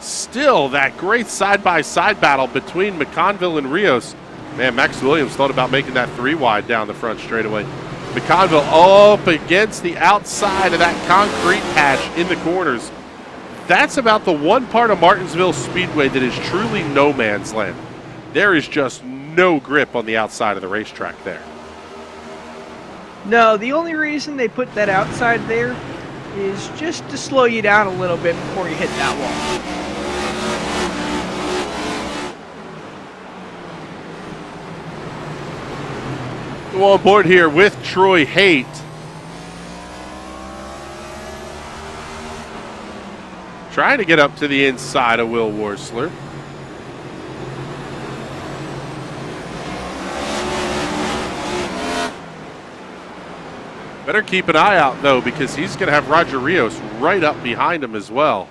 Still that great side-by-side battle between Mcconville and Rios. Man, Max Williams thought about making that 3 wide down the front straightaway. Mcconville up against the outside of that concrete patch in the corners. That's about the one part of Martinsville Speedway that is truly no man's land. There is just no grip on the outside of the racetrack there. No, the only reason they put that outside there is just to slow you down a little bit before you hit that wall. Go on board here with Troy Haight. Trying to get up to the inside of Will Worsler. Better keep an eye out, though, because he's going to have Roger Rios right up behind him as well.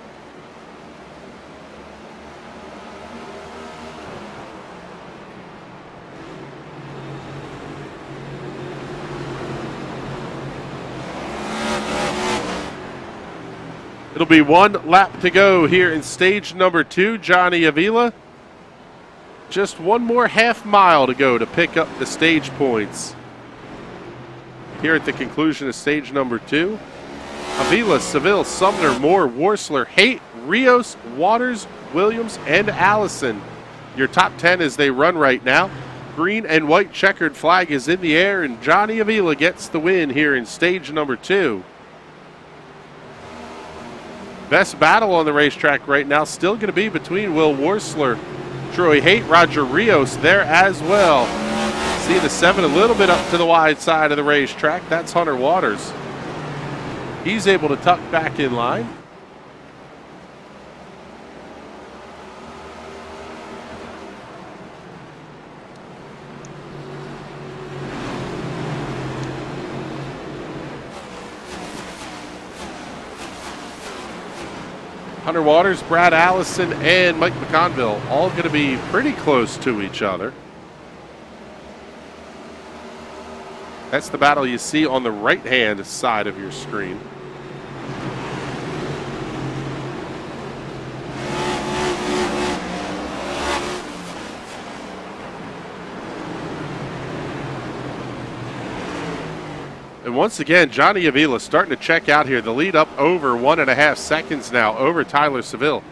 It'll be 1 lap to go here in stage number 2. Johnny Avila. Just 1 more half mile to go to pick up the stage points. Here at the conclusion of stage number 2. Avila, Seville, Sumner, Moore, Worsler, Haight, Rios, Waters, Williams, and Allison. Your top 10 as they run right now. Green and white checkered flag is in the air, and Johnny Avila gets the win here in stage number 2. Best battle on the racetrack right now still going to be between Will Worsler, Troy Haight, Roger Rios there as well. See the 7 a little bit up to the wide side of the racetrack. That's Hunter Waters. He's able to tuck back in line. Hunter Waters, Brad Allison, and Mike Mcconville all going to be pretty close to each other. That's the battle you see on the right-hand side of your screen. And once again, Johnny Avila starting to check out here. The lead up over 1.5 seconds now over Tyler Seville.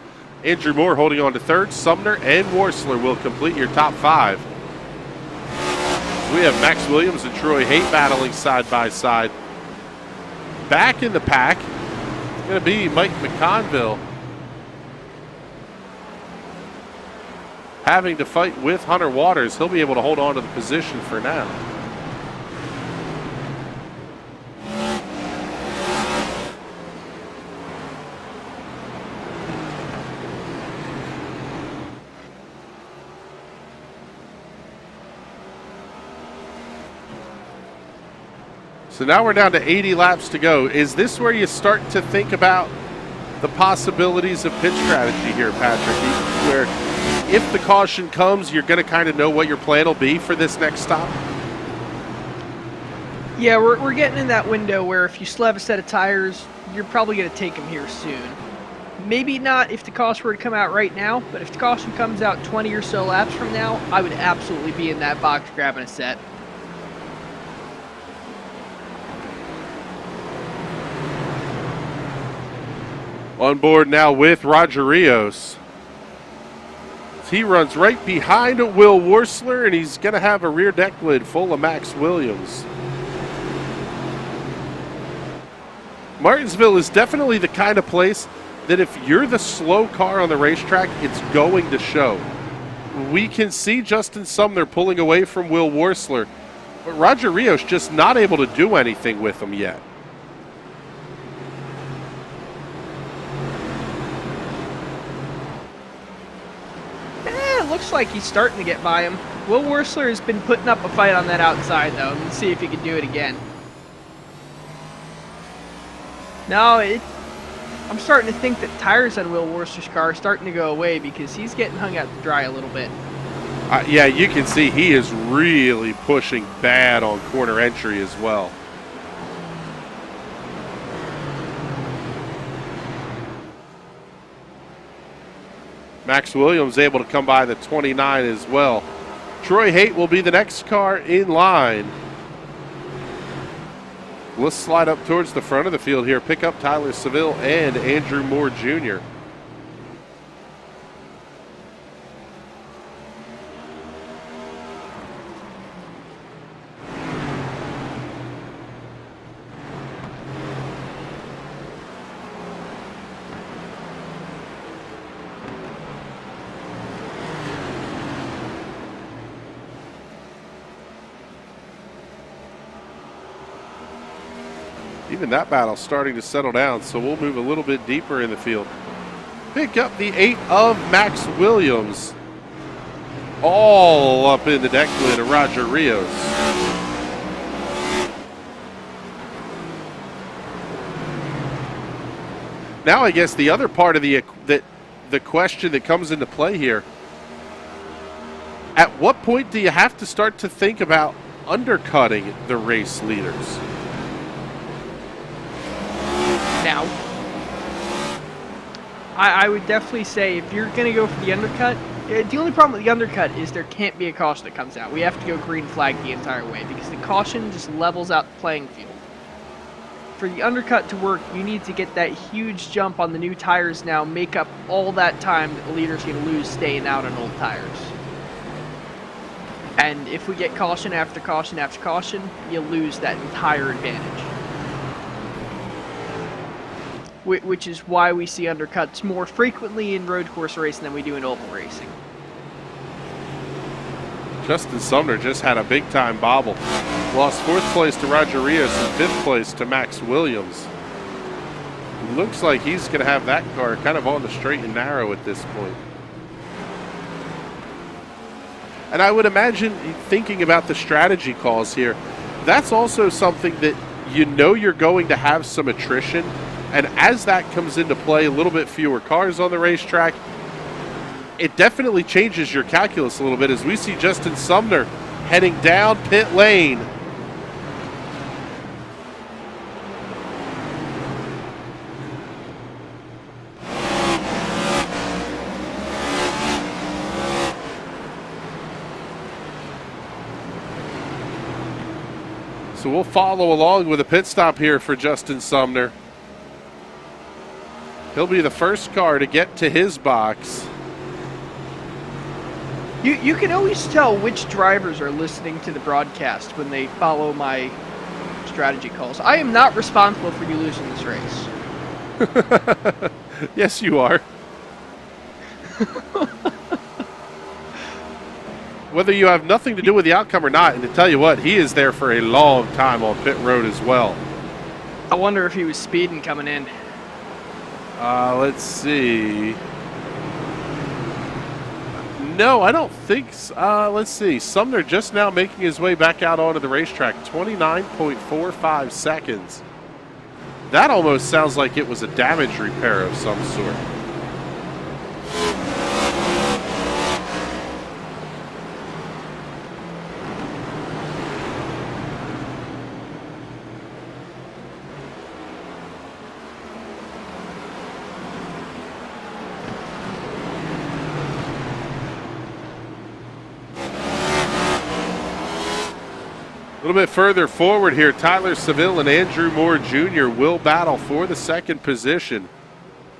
Andrew Moore holding on to third. Sumner and Worsler will complete your top 5. We have Max Williams and Troy Haight battling side by side. Back in the pack, it's going to be Mike Mcconville having to fight with Hunter Waters. He'll be able to hold on to the position for now. So now we're down to 80 laps to go. Is this where you start to think about the possibilities of pit strategy here, Patrick? Where if the caution comes, you're going to kind of know what your plan will be for this next stop? Yeah, we're getting in that window where if you still have a set of tires, you're probably going to take them here soon. Maybe not if the caution were to come out right now, but if the caution comes out 20 or so laps from now, I would absolutely be in that box grabbing a set. On board now with Roger Rios. He runs right behind Will Worsler, and he's going to have a rear deck lid full of Max Williams. Martinsville is definitely the kind of place that if you're the slow car on the racetrack, it's going to show. We can see Justin Sumner pulling away from Will Worsler, but Roger Rios just not able to do anything with him yet. Looks like he's starting to get by him. Will Worsler has been putting up a fight on that outside, though. Let's see if he can do it again. No, I'm starting to think that tires on Will Worsler's car are starting to go away because he's getting hung out to dry a little bit. Yeah, you can see he is really pushing bad on corner entry as well. Max Williams able to come by the 29 as well. Troy Haight will be the next car in line. Let's slide up towards the front of the field here, pick up Tyler Seville and Andrew Moore Jr. Even that battle starting to settle down, so we'll move a little bit deeper in the field. Pick up the 8 of Max Williams. All up in the deck lid of Roger Rios. Now I guess the other part of the question that comes into play here, at what point do you have to start to think about undercutting the race leaders? Now, I would definitely say if you're going to go for the undercut, the only problem with the undercut is there can't be a caution that comes out. We have to go green flag the entire way because the caution just levels out the playing field. For the undercut to work, you need to get that huge jump on the new tires now, make up all that time that the leader's going to lose staying out on old tires. And if we get caution after caution after caution, you lose that entire advantage. Which is why we see undercuts more frequently in road course racing than we do in oval racing. Justin Sumner just had a big-time bobble. Lost 4th place to Roger Rios and 5th place to Max Williams. Looks like he's going to have that car kind of on the straight and narrow at this point. And I would imagine, thinking about the strategy calls here, that's also something that you know you're going to have some attrition And as that comes into play, a little bit fewer cars on the racetrack, it definitely changes your calculus a little bit as we see Justin Sumner heading down pit lane. So we'll follow along with a pit stop here for Justin Sumner. He'll be the first car to get to his box. You can always tell which drivers are listening to the broadcast when they follow my strategy calls. I am not responsible for you losing this race. Yes, you are. Whether you have nothing to do with the outcome or not, and to tell you what, he is there for a long time on pit road as well. I wonder if he was speeding coming in. Let's see. No, I don't think so. Let's see. Sumner just now making his way back out onto the racetrack. 29.45 seconds. That almost sounds like it was a damage repair of some sort. A little bit further forward here, Tyler Seville and Andrew Moore Jr. will battle for the second position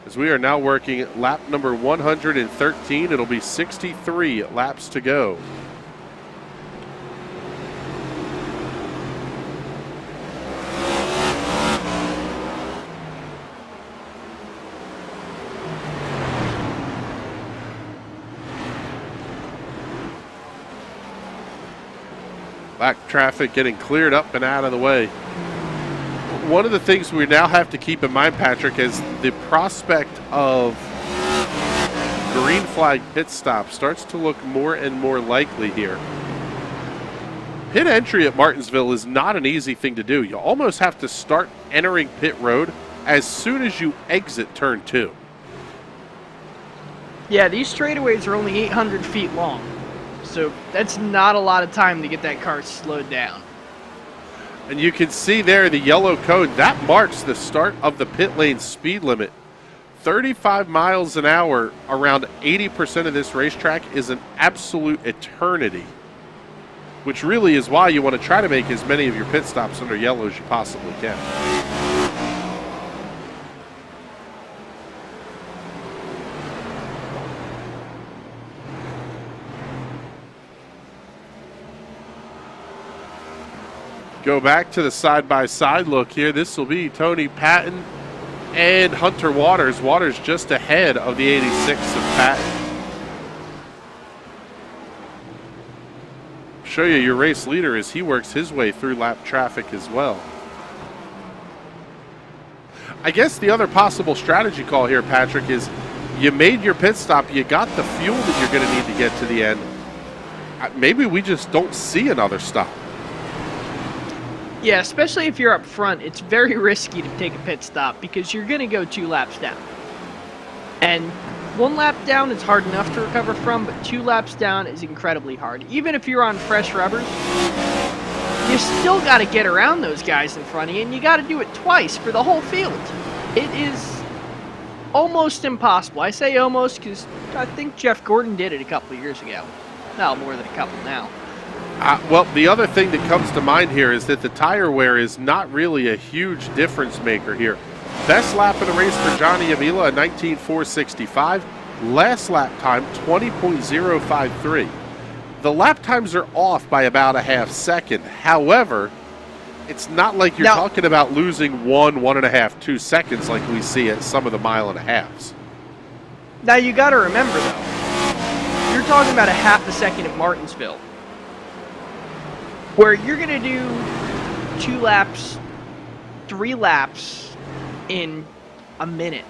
as we are now working lap number 113. It'll be 63 laps to go. Back traffic getting cleared up and out of the way. One of the things we now have to keep in mind, Patrick, is the prospect of green flag pit stop starts to look more and more likely here. Pit entry at Martinsville is not an easy thing to do. You almost have to start entering pit road as soon as you exit turn 2. Yeah, these straightaways are only 800 feet long. So that's not a lot of time to get that car slowed down. And you can see there the yellow code. That marks the start of the pit lane speed limit. 35 miles an hour around 80% of this racetrack is an absolute eternity, which really is why you want to try to make as many of your pit stops under yellow as you possibly can. Go back to the side-by-side look here. This will be Tony Patton and Hunter Waters. Waters just ahead of the 86 of Patton. Show you your race leader as he works his way through lap traffic as well. I guess the other possible strategy call here, Patrick, is you made your pit stop, you got the fuel that you're going to need to get to the end. Maybe we just don't see another stop. Yeah, especially if you're up front, it's very risky to take a pit stop because you're going to go 2 laps down. And 1 lap down is hard enough to recover from, but 2 laps down is incredibly hard. Even if you're on fresh rubbers, you still got to get around those guys in front of you, and you got to do it twice for the whole field. It is almost impossible. I say almost because I think Jeff Gordon did it a couple of years ago. No, more than a couple now. Well, the other thing that comes to mind here is that the tire wear is not really a huge difference maker here. Best lap of the race for Johnny Avila, a 19.465. Last lap time, 20.053. The lap times are off by about a half second. However, it's not like you're talking about losing 1, 1.5, 2 seconds like we see at some of the mile and a halves. Now, you got to remember, though, you're talking about a half a second at Martinsville, where you're going to do 2 laps, 3 laps in a minute.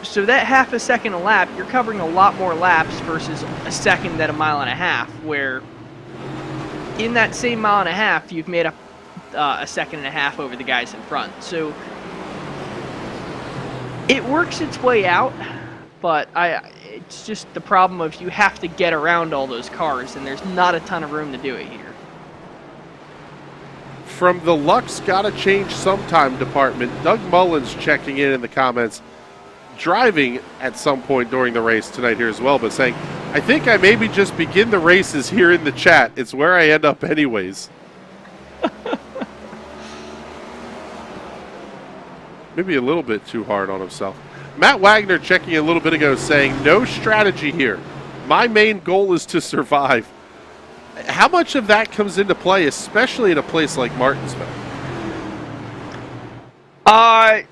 So that half a second a lap, you're covering a lot more laps versus a second at a mile and a half, where in that same mile and a half, you've made up a second and a half over the guys in front. So It works its way out, but it's just the problem of you have to get around all those cars, and there's not a ton of room to do it here. From the Luck's Gotta Change Sometime department, Doug Mullins checking in the comments, driving at some point during the race tonight here as well, but saying, I think I maybe just begin the races here in the chat. It's where I end up anyways. Maybe a little bit too hard on himself. Matt Wagner checking in a little bit ago saying, no strategy here. My main goal is to survive. How much of that comes into play, especially at a place like Martinsville?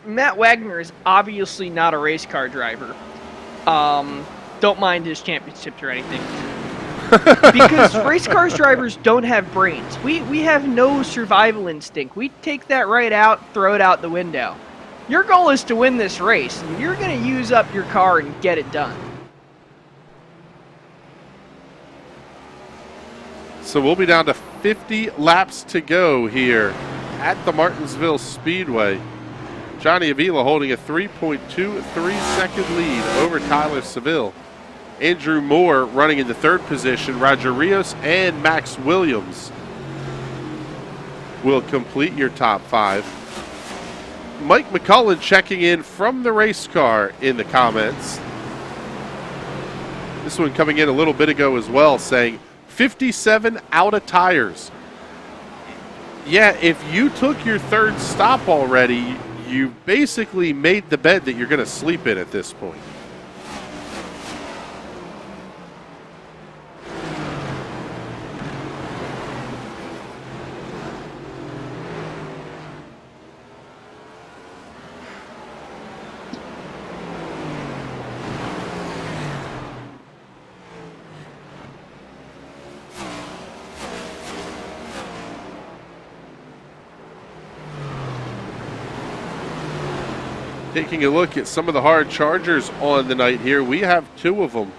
Matt Wagner is obviously not a race car driver. Don't mind his championships or anything. Because race cars drivers don't have brains. We have no survival instinct. We take that right out, throw it out the window. Your goal is to win this race, and you're going to use up your car and get it done. So we'll be down to 50 laps to go here at the Martinsville Speedway. Johnny Avila holding a 3.23 second lead over Tyler Seville. Andrew Moore running in the third position. Roger Rios and Max Williams will complete your top five. Mike McCullen checking in from the race car in the comments. This one coming in a little bit ago as well, saying 57 out of tires. Yeah, if you took your third stop already, you basically made the bed that you're going to sleep in at this point. Taking a look at some of the hard chargers on the night here, we have two of them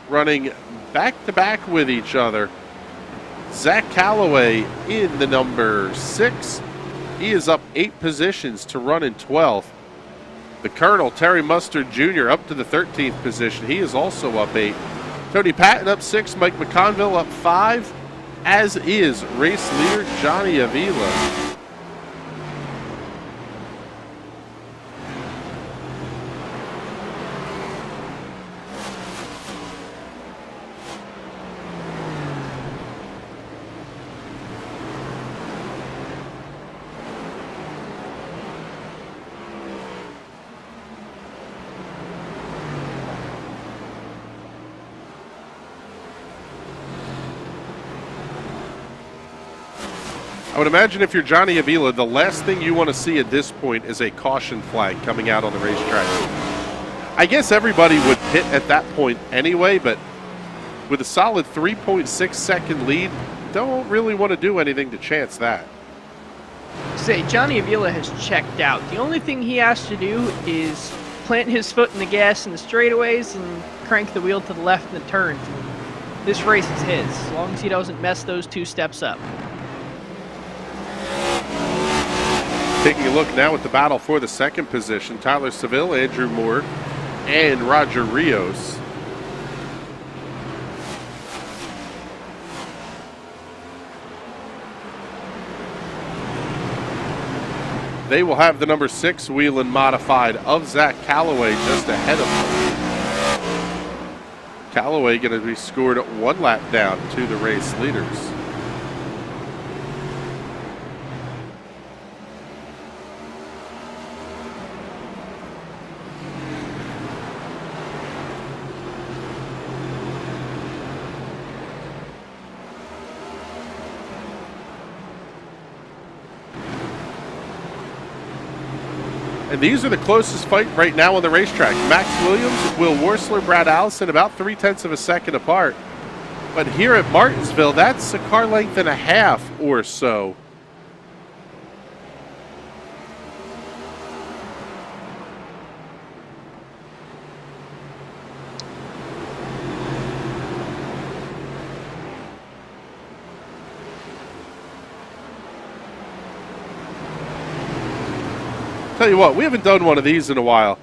running back-to-back with each other. Zach Calloway in the number 6. He is up 8 positions to run in 12th. The Colonel, Terry Mustard Jr., up to the 13th position. He is also up 8. Tony Patton up 6. Mike Mcconville up 5, as is race leader Johnny Avila. I would imagine if you're Johnny Avila, the last thing you want to see at this point is a caution flag coming out on the racetrack. I guess everybody would pit at that point anyway, but with a solid 3.6 second lead, don't really want to do anything to chance that. Say, Johnny Avila has checked out. The only thing he has to do is plant his foot in the gas in the straightaways and crank the wheel to the left in the turns. This race is his, as long as he doesn't mess those 2 steps up. Taking a look now at the battle for the second position, Tyler Seville, Andrew Moore, and Roger Rios. They will have the number 6 Whelen modified of Zach Calloway just ahead of them. Calloway going to be scored 1 lap down to the race leaders. And these are the closest fight right now on the racetrack. Max Williams, Will Worsler, Brad Allison, about 0.3 of a second apart. But here at Martinsville, that's a car length and a half or so. Tell you what, we haven't done one of these in a while.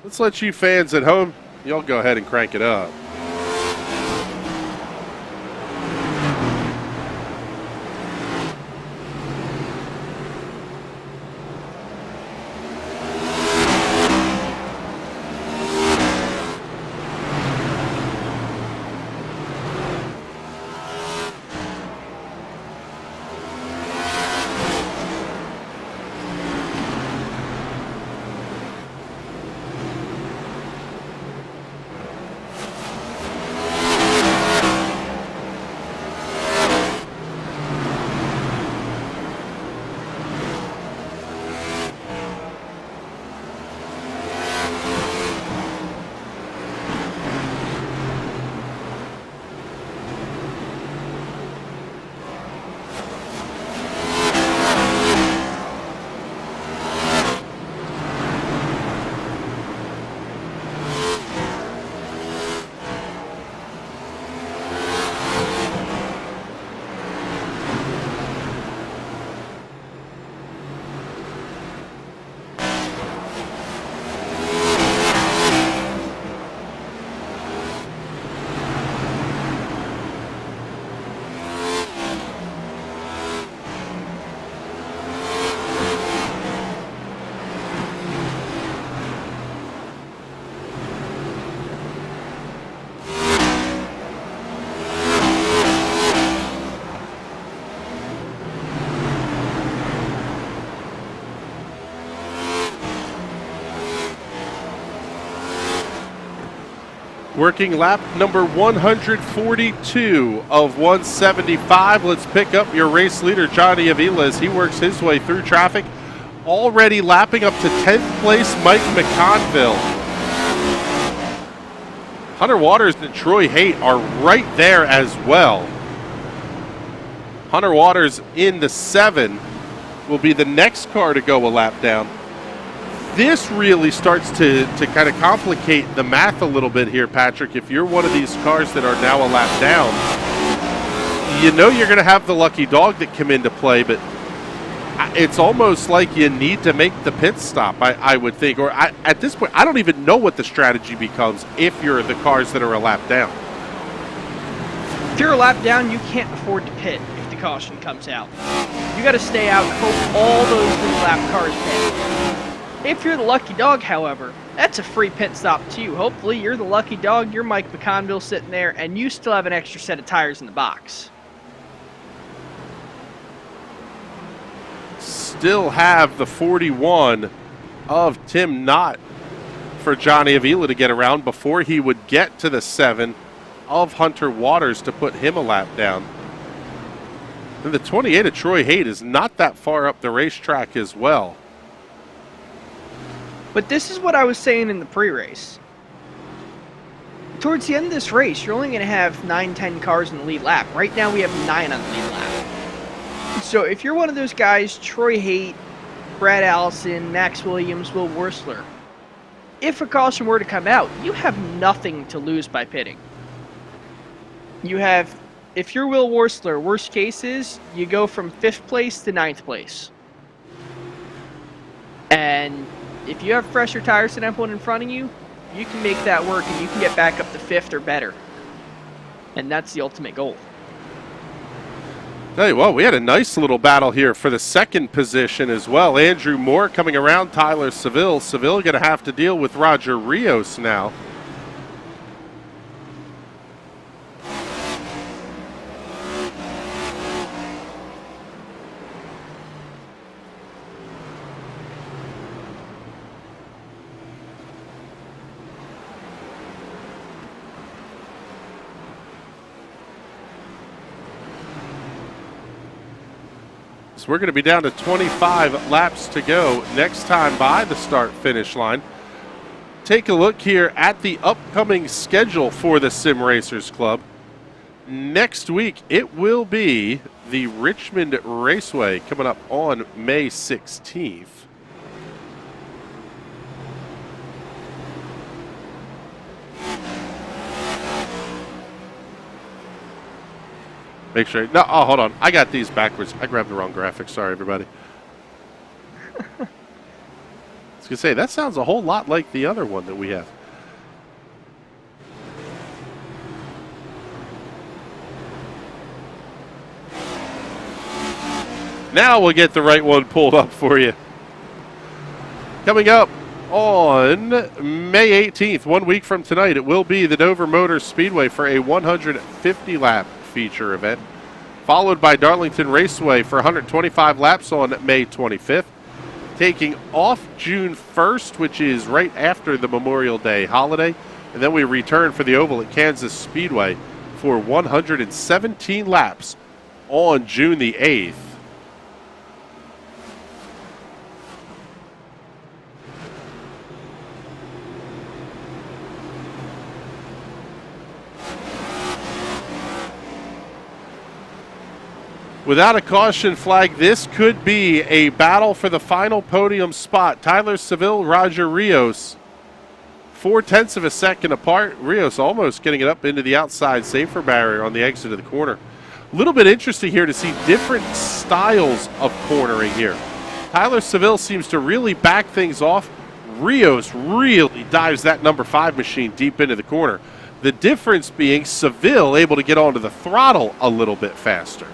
let's let you fans at home, y'all go ahead and crank it up. Working lap number 142 of 175. Let's pick up your race leader, Johnny Avila, as he works his way through traffic. Already lapping up to 10th place, Mike Mcconville. Hunter Waters and Troy Haight are right there as well. Hunter Waters in the 7 will be the next car to go a lap down. This really starts to kind of complicate the math a little bit here, Patrick. If you're one of these cars that are now a lap down, you know you're going to have the lucky dog that come into play, but it's almost like you need to make the pit stop, I would think. Or at this point, I don't even know what the strategy becomes if you're the cars that are a lap down. If you're a lap down, you can't afford to pit if the caution comes out. You got to stay out and hope all those little lap cars pit. If you're the lucky dog, however, that's a free pit stop too. Hopefully you're the lucky dog, you're Mike Mcconville sitting there, and you still have an extra set of tires in the box. Still have the 41 of Tim Knott for Johnny Avila to get around before he would get to the 7 of Hunter Waters to put him a lap down. And the 28 of Troy Haight is not that far up the racetrack as well. But this is what I was saying in the pre-race. Towards the end of this race, you're only going to have 9-10 cars in the lead lap. Right now we have 9 on the lead lap. So if you're one of those guys, Troy Haight, Brad Allison, Max Williams, Will Wursler, if a caution were to come out, you have nothing to lose by pitting. You have, if you're Will Wursler, worst case is you go from 5th place to 9th place. And if you have fresher tires than everyone in front of you, you can make that work and you can get back up to 5th or better. And that's the ultimate goal. Tell you what, we had a nice little battle here for the 2nd position as well. Andrew Moore coming around Tyler Seville. Seville going to have to deal with Roger Rios now. So we're going to be down to 25 laps to go next time by the start-finish line. Take a look here at the upcoming schedule for the Sim Racers Club. Next week, it will be the Richmond Raceway coming up on May 16th. Make sure. No, oh, hold on. I got these backwards. I grabbed the wrong graphic. Sorry, everybody. was going to say, that sounds a whole lot like the other one that we have. Now we'll get the right one pulled up for you. Coming up on May 18th, 1 week from tonight, it will be the Dover Motor Speedway for a 150-lap feature event, followed by Darlington Raceway for 125 laps on May 25th, taking off June 1st, which is right after the Memorial Day holiday, and then we return for the Oval at Kansas Speedway for 117 laps on June the 8th. Without a caution flag, this could be a battle for the final podium spot. Tyler Seville, Roger Rios, 0.4 of a second apart. Rios almost getting it up into the outside safer barrier on the exit of the corner. A little bit interesting here to see different styles of cornering here. Tyler Seville seems to really back things off. Rios really dives that number 5 machine deep into the corner. The difference being Seville able to get onto the throttle a little bit faster.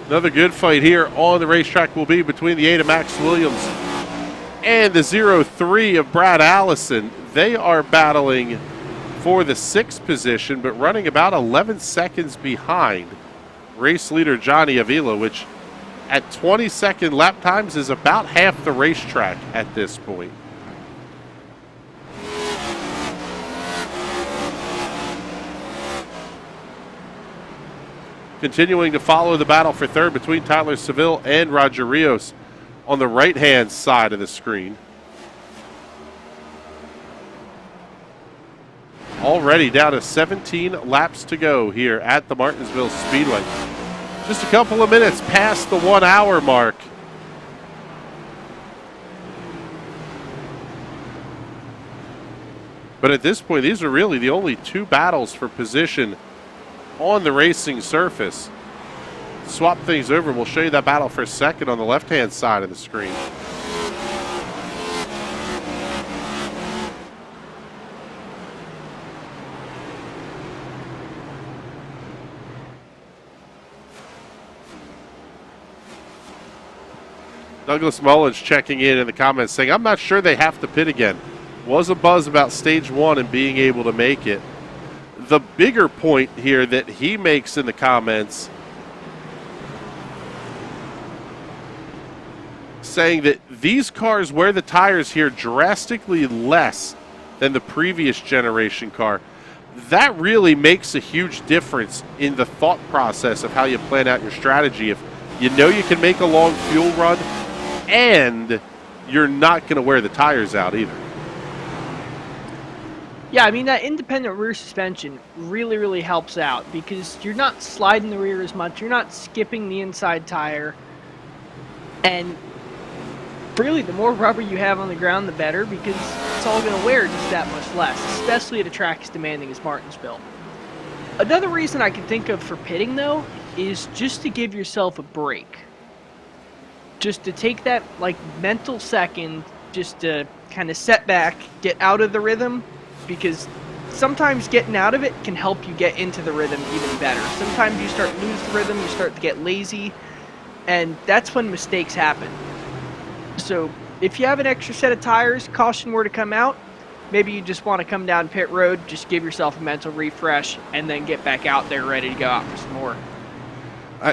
Another good fight here on the racetrack will be between the 8 of Max Williams and the 03 of Brad Allison. They are battling for the 6th position, but running about 11 seconds behind race leader Johnny Avila, which at 20-second lap times is about half the racetrack at this point. Continuing to follow the battle for third between Tyler Seville and Roger Rios on the right-hand side of the screen. Already down to 17 laps to go here at the Martinsville Speedway. Just a couple of minutes past the 1 hour mark. But at this point, these are really the only 2 battles for position on the racing surface. Swap things over. We'll show you that battle for a second on the left-hand side of the screen. Douglas Mullins checking in the comments saying, I'm not sure they have to pit again. Was a buzz about stage 1 and being able to make it. The bigger point here that he makes in the comments, saying that these cars wear the tires here drastically less than the previous generation car. That really makes a huge difference in the thought process of how you plan out your strategy. If you know you can make a long fuel run and you're not going to wear the tires out either. Yeah, I mean, that independent rear suspension really, really helps out because you're not sliding the rear as much. You're not skipping the inside tire. And really, the more rubber you have on the ground, the better because it's all going to wear just that much less, especially at a track as demanding as Martinsville. Another reason I can think of for pitting, though, is just to give yourself a break. Just to take that, mental second just to kind of set back, get out of the rhythm, because sometimes getting out of it can help you get into the rhythm even better. Sometimes you start to lose the rhythm, you start to get lazy, and that's when mistakes happen. So if you have an extra set of tires, caution where to come out. Maybe you just want to come down pit road, just give yourself a mental refresh, and then get back out there ready to go out for some more.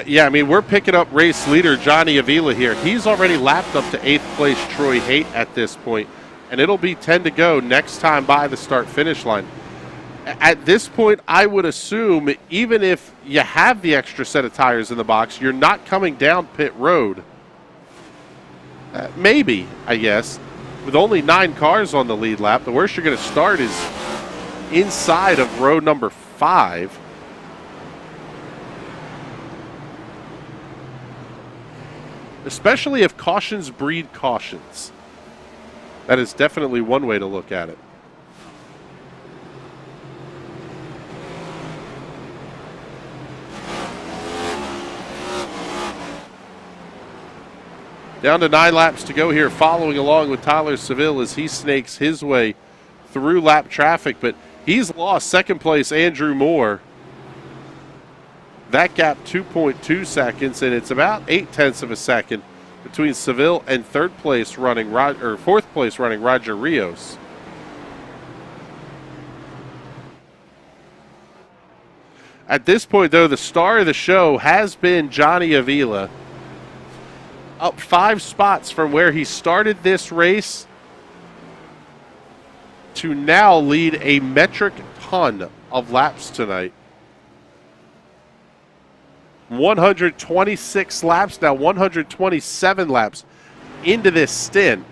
Yeah, I mean, we're picking up race leader Johnny Avila here. He's already lapped up to 8th place Troy Haight at this point, and it'll be 10 to go next time by the start-finish line. At this point, I would assume even if you have the extra set of tires in the box, you're not coming down pit road. Maybe, I guess. With only 9 cars on the lead lap, the worst you're going to start is inside of row number 5. especially if cautions breed cautions. That is definitely one way to look at it. Down to 9 laps to go here, following along with Tyler Seville as he snakes his way through lap traffic, but he's lost second place Andrew Moore. That gap 2.2 seconds, and it's about 0.8 of a second between Seville and fourth place running Roger Rios. At this point, though, the star of the show has been Johnny Avila, up 5 spots from where he started this race to now lead a metric ton of laps tonight. 126 laps, now 127 laps into this stint.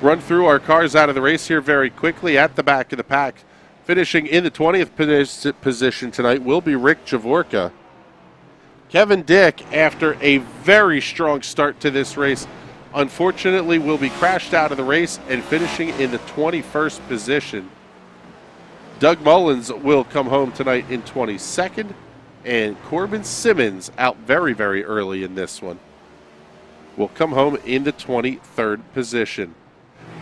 Run through our cars out of the race here very quickly. At the back of the pack, finishing in the 20th position tonight, will be Rick Javorka. Kevin Dick, after a very strong start to this race, unfortunately will be crashed out of the race and finishing in the 21st position. Doug Mullins will come home tonight in 22nd, and Corbin Simmons, out very, very early in this one, will come home in the 23rd position.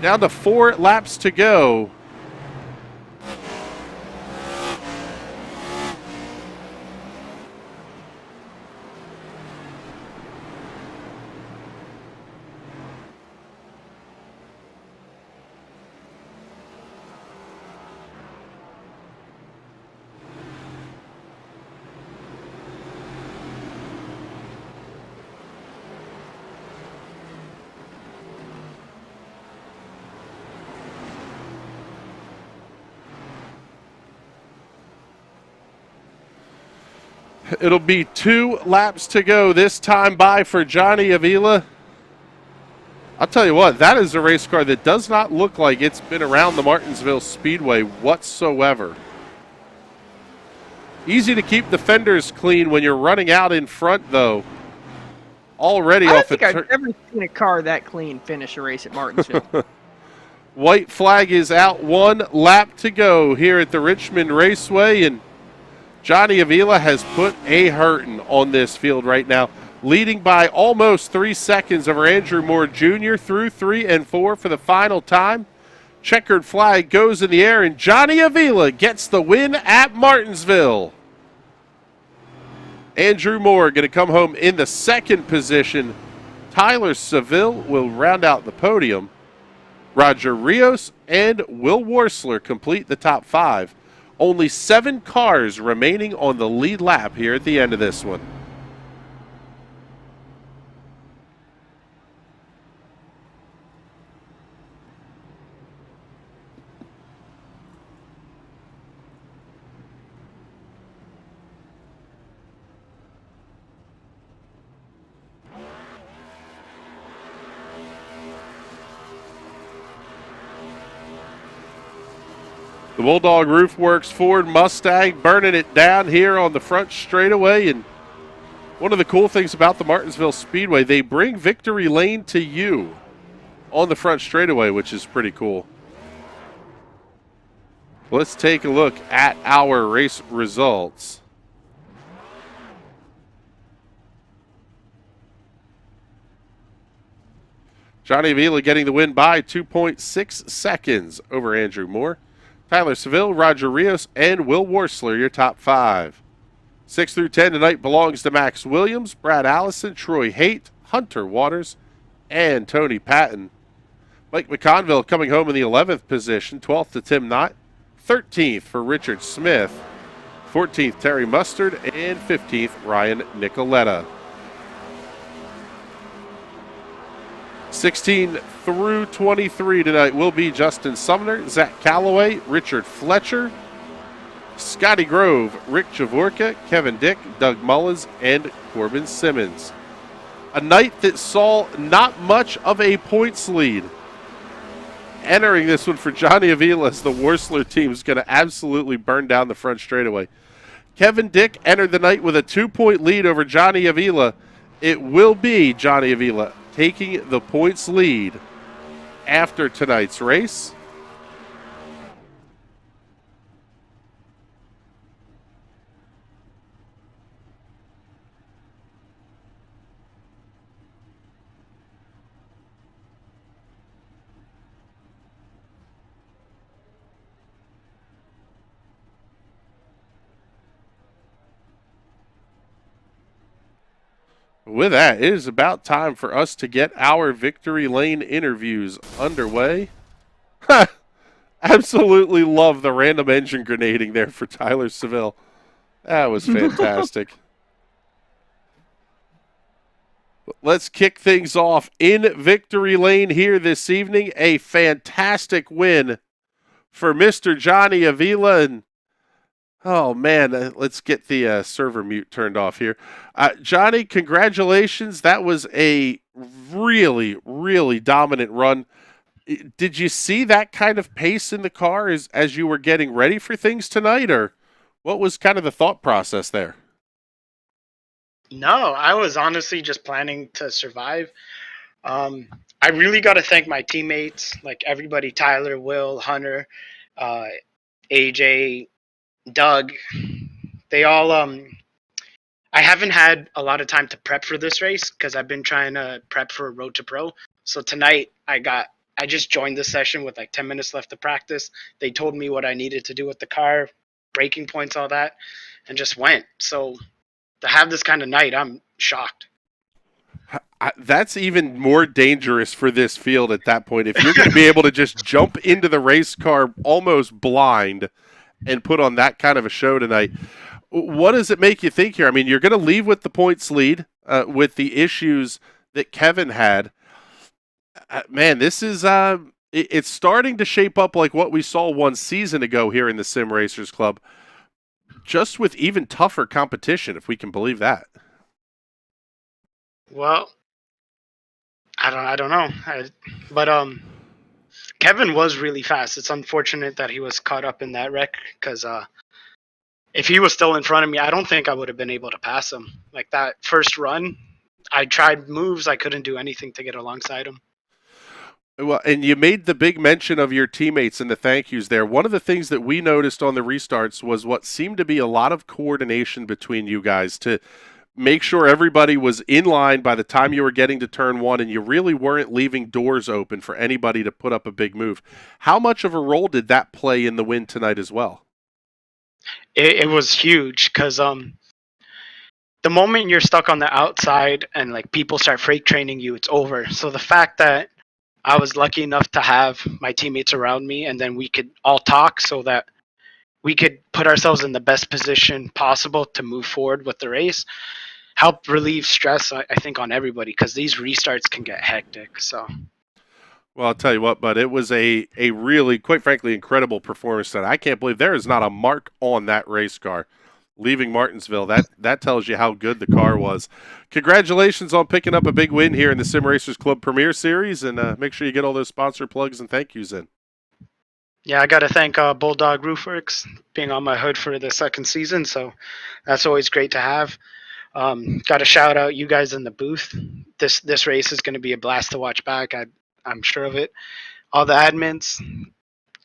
Down to 4 laps to go. It'll be 2 laps to go this time by for Johnny Avila. I'll tell you what, that is a race car that does not look like it's been around the Martinsville Speedway whatsoever. Easy to keep the fenders clean when you're running out in front, though. Already I don't off think I've ever seen a car that clean finish a race at Martinsville. White flag is out, 1 lap to go here at the Richmond Raceway, and Johnny Avila has put a hurtin' on this field right now, leading by almost 3 seconds over Andrew Moore Jr. through 3 and 4 for the final time. Checkered flag goes in the air, and Johnny Avila gets the win at Martinsville. Andrew Moore going to come home in the 2nd position. Tyler Seville will round out the podium. Roger Rios and Will Worsler complete the top 5. Only 7 cars remaining on the lead lap here at the end of this one. The Bulldog Roof Works Ford Mustang burning it down here on the front straightaway. And one of the cool things about the Martinsville Speedway, they bring victory lane to you on the front straightaway, which is pretty cool. Let's take a look at our race results. Johnny Avila getting the win by 2.6 seconds over Andrew Moore. Tyler Seville, Roger Rios, and Will Worsler, your top 5. 6 through 10 tonight belongs to Max Williams, Brad Allison, Troy Haight, Hunter Waters, and Tony Patton. Mike Mcconville coming home in the 11th position, 12th to Tim Knott, 13th for Richard Smith, 14th Terry Mustard, and 15th Ryan Nicoletta. 16 through 23 tonight will be Justin Sumner, Zach Calloway, Richard Fletcher, Scotty Grove, Rick Javorka, Kevin Dick, Doug Mullins, and Corbin Simmons. A night that saw not much of a points lead. entering this one for Johnny Avila as the Worsler team is going to absolutely burn down the front straightaway. Kevin Dick entered the night with a 2-point lead over Johnny Avila. It will be Johnny Avila taking the points lead after tonight's race. With that, it is about time for us to get our Victory Lane interviews underway. Absolutely love the random engine grenading there for Tyler Seville. That was fantastic. Let's kick things off in Victory Lane here this evening. A fantastic win for Mr. Johnny Avila. And oh, man, let's get the server mute turned off here. Johnny, congratulations. That was a really, really dominant run. Did you see that kind of pace in the car as you were getting ready for things tonight, or what was kind of the thought process there? No, I was honestly just planning to survive. I really got to thank my teammates, like everybody, Tyler, Will, Hunter, AJ, Doug. They all, I haven't had a lot of time to prep for this race because I've been trying to prep for Road to Pro. So tonight I just joined the session with like 10 minutes left to practice. They told me what I needed to do with the car, braking points, all that, and just went. So to have this kind of night, I'm shocked. That's even more dangerous for this field at that point. If you're going to be able to just jump into the race car almost blind and put on that kind of a show tonight, what does it make you think here? I mean, you're going to leave with the points lead with the issues that Kevin had. Man, this is it's starting to shape up like what we saw one season ago here in the Sim Racers Club, just with even tougher competition, if we can believe that. Well, I don't know, but Kevin was really fast. It's unfortunate that he was caught up in that wreck because if he was still in front of me, I don't think I would have been able to pass him. Like that first run, I tried moves, I couldn't do anything to get alongside him. Well, and you made the big mention of your teammates and the thank yous there. One of the things that we noticed on the restarts was what seemed to be a lot of coordination between you guys to make sure everybody was in line by the time you were getting to turn one, and you really weren't leaving doors open for anybody to put up a big move. How much of a role did that play in the win tonight as well? It was huge because the moment you're stuck on the outside and like people start freight training you, it's over. So the fact that I was lucky enough to have my teammates around me, and then we could all talk so that we could put ourselves in the best position possible to move forward with the race, help relieve stress, I think, on everybody, because these restarts can get hectic. So, well, I'll tell you what, but it was a really, quite frankly, incredible performance tonight. I can't believe there is not a mark on that race car leaving Martinsville. That tells you how good the car was. Congratulations on picking up a big win here in the Sim Racers Club Premier Series, and make sure you get all those sponsor plugs and thank yous in. Yeah, I got to thank Bulldog Roofworks being on my hood for the second season, so that's always great to have. Got to shout out you guys in the booth. This race is going to be a blast to watch back. I'm sure of it. All the admins.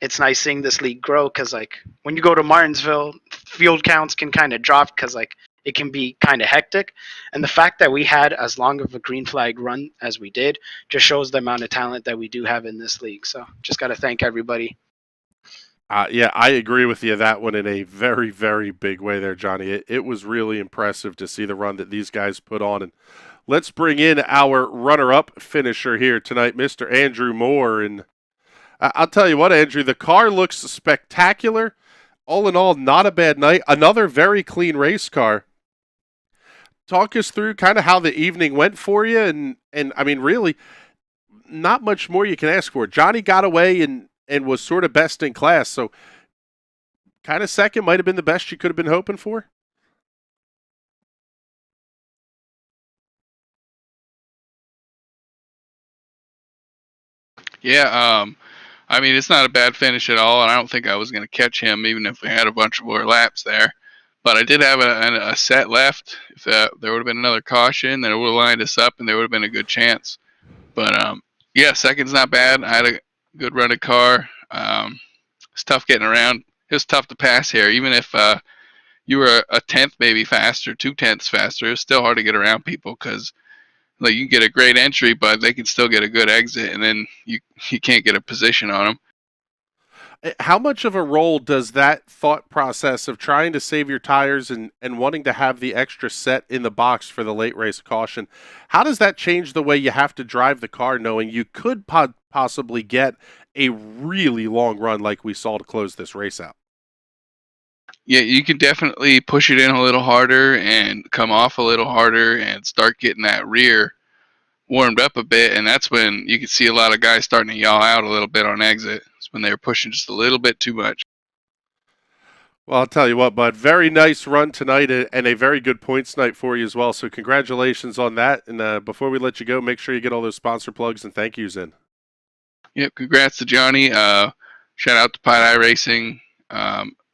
It's nice seeing this league grow because, like, when you go to Martinsville, field counts can kind of drop because, like, it can be kind of hectic. And the fact that we had as long of a green flag run as we did just shows the amount of talent that we do have in this league. So just got to thank everybody. Yeah, I agree with you that one in a very, very big way there, Johnny. It was really impressive to see the run that these guys put on. And let's bring in our runner-up finisher here tonight, Mr. Andrew Moore. And I'll tell you what, Andrew, the car looks spectacular. All in all, not a bad night. Another very clean race car. Talk us through kind of how the evening went for you. And I mean, really, not much more you can ask for. Johnny got away and was sort of best in class. So kind of second might have been the best you could have been hoping for. Yeah, I mean, it's not a bad finish at all, and I don't think I was going to catch him even if we had a bunch of more laps there. But I did have a set left. If there would have been another caution, then it would have lined us up, and there would have been a good chance. But, yeah, second's not bad. I had a good running car. It's tough getting around. It was tough to pass here. Even if you were a tenth maybe faster, 2/10 faster, it's still hard to get around people because like you get a great entry, but they can still get a good exit, and then you can't get a position on them. How much of a role does that thought process of trying to save your tires and wanting to have the extra set in the box for the late race caution, how does that change the way you have to drive the car knowing you could possibly get a really long run like we saw to close this race out? Yeah, you can definitely push it in a little harder and come off a little harder and start getting that rear warmed up a bit, and that's when you can see a lot of guys starting to yaw out a little bit on exit. It's when they were pushing just a little bit too much. Well, I'll tell you what, bud, very nice run tonight and a very good points night for you as well, so congratulations on that. And before we let you go, make sure you get all those sponsor plugs and thank yous in. Yep, congrats to Johnny. Shout out to Pine iRacing,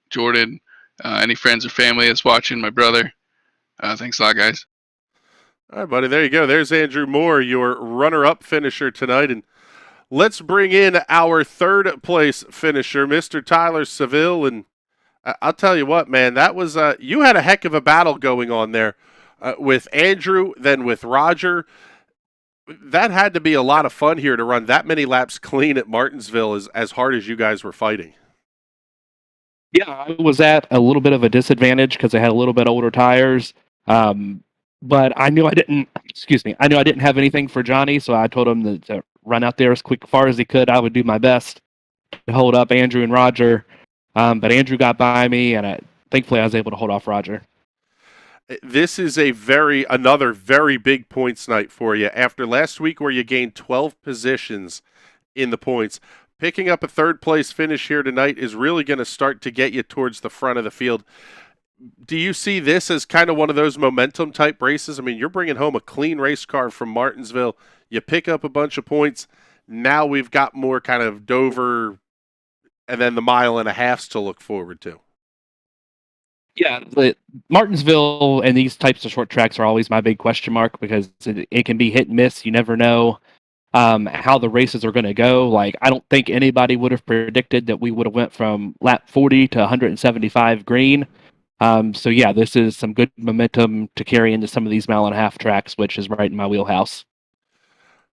Jordan, any friends or family that's watching, my brother. Thanks a lot, guys. All right, buddy, there you go. There's Andrew Moore, your runner-up finisher tonight. And let's bring in our third-place finisher, Mr. Tyler Seville. And I'll tell you what, man, that was you had a heck of a battle going on there with Andrew, then with Roger. That had to be a lot of fun here to run that many laps clean at Martinsville as hard as you guys were fighting. Yeah, I was at a little bit of a disadvantage because I had a little bit older tires. But I knew I didn't have anything for Johnny, so I told him to run out there as far as he could. I would do my best to hold up Andrew and Roger. But Andrew got by me, and thankfully I was able to hold off Roger. This is another very big points night for you. After last week where you gained 12 positions in the points, picking up a third-place finish here tonight is really going to start to get you towards the front of the field. Do you see this as kind of one of those momentum-type races? I mean, you're bringing home a clean race car from Martinsville. You pick up a bunch of points. Now we've got more kind of Dover and then the 1.5 miles to look forward to. Yeah, Martinsville and these types of short tracks are always my big question mark because it can be hit and miss. You never know how the races are going to go. Like, I don't think anybody would have predicted that we would have went from lap 40 to 175 green. So yeah, this is some good momentum to carry into some of these 1.5 mile tracks, which is right in my wheelhouse.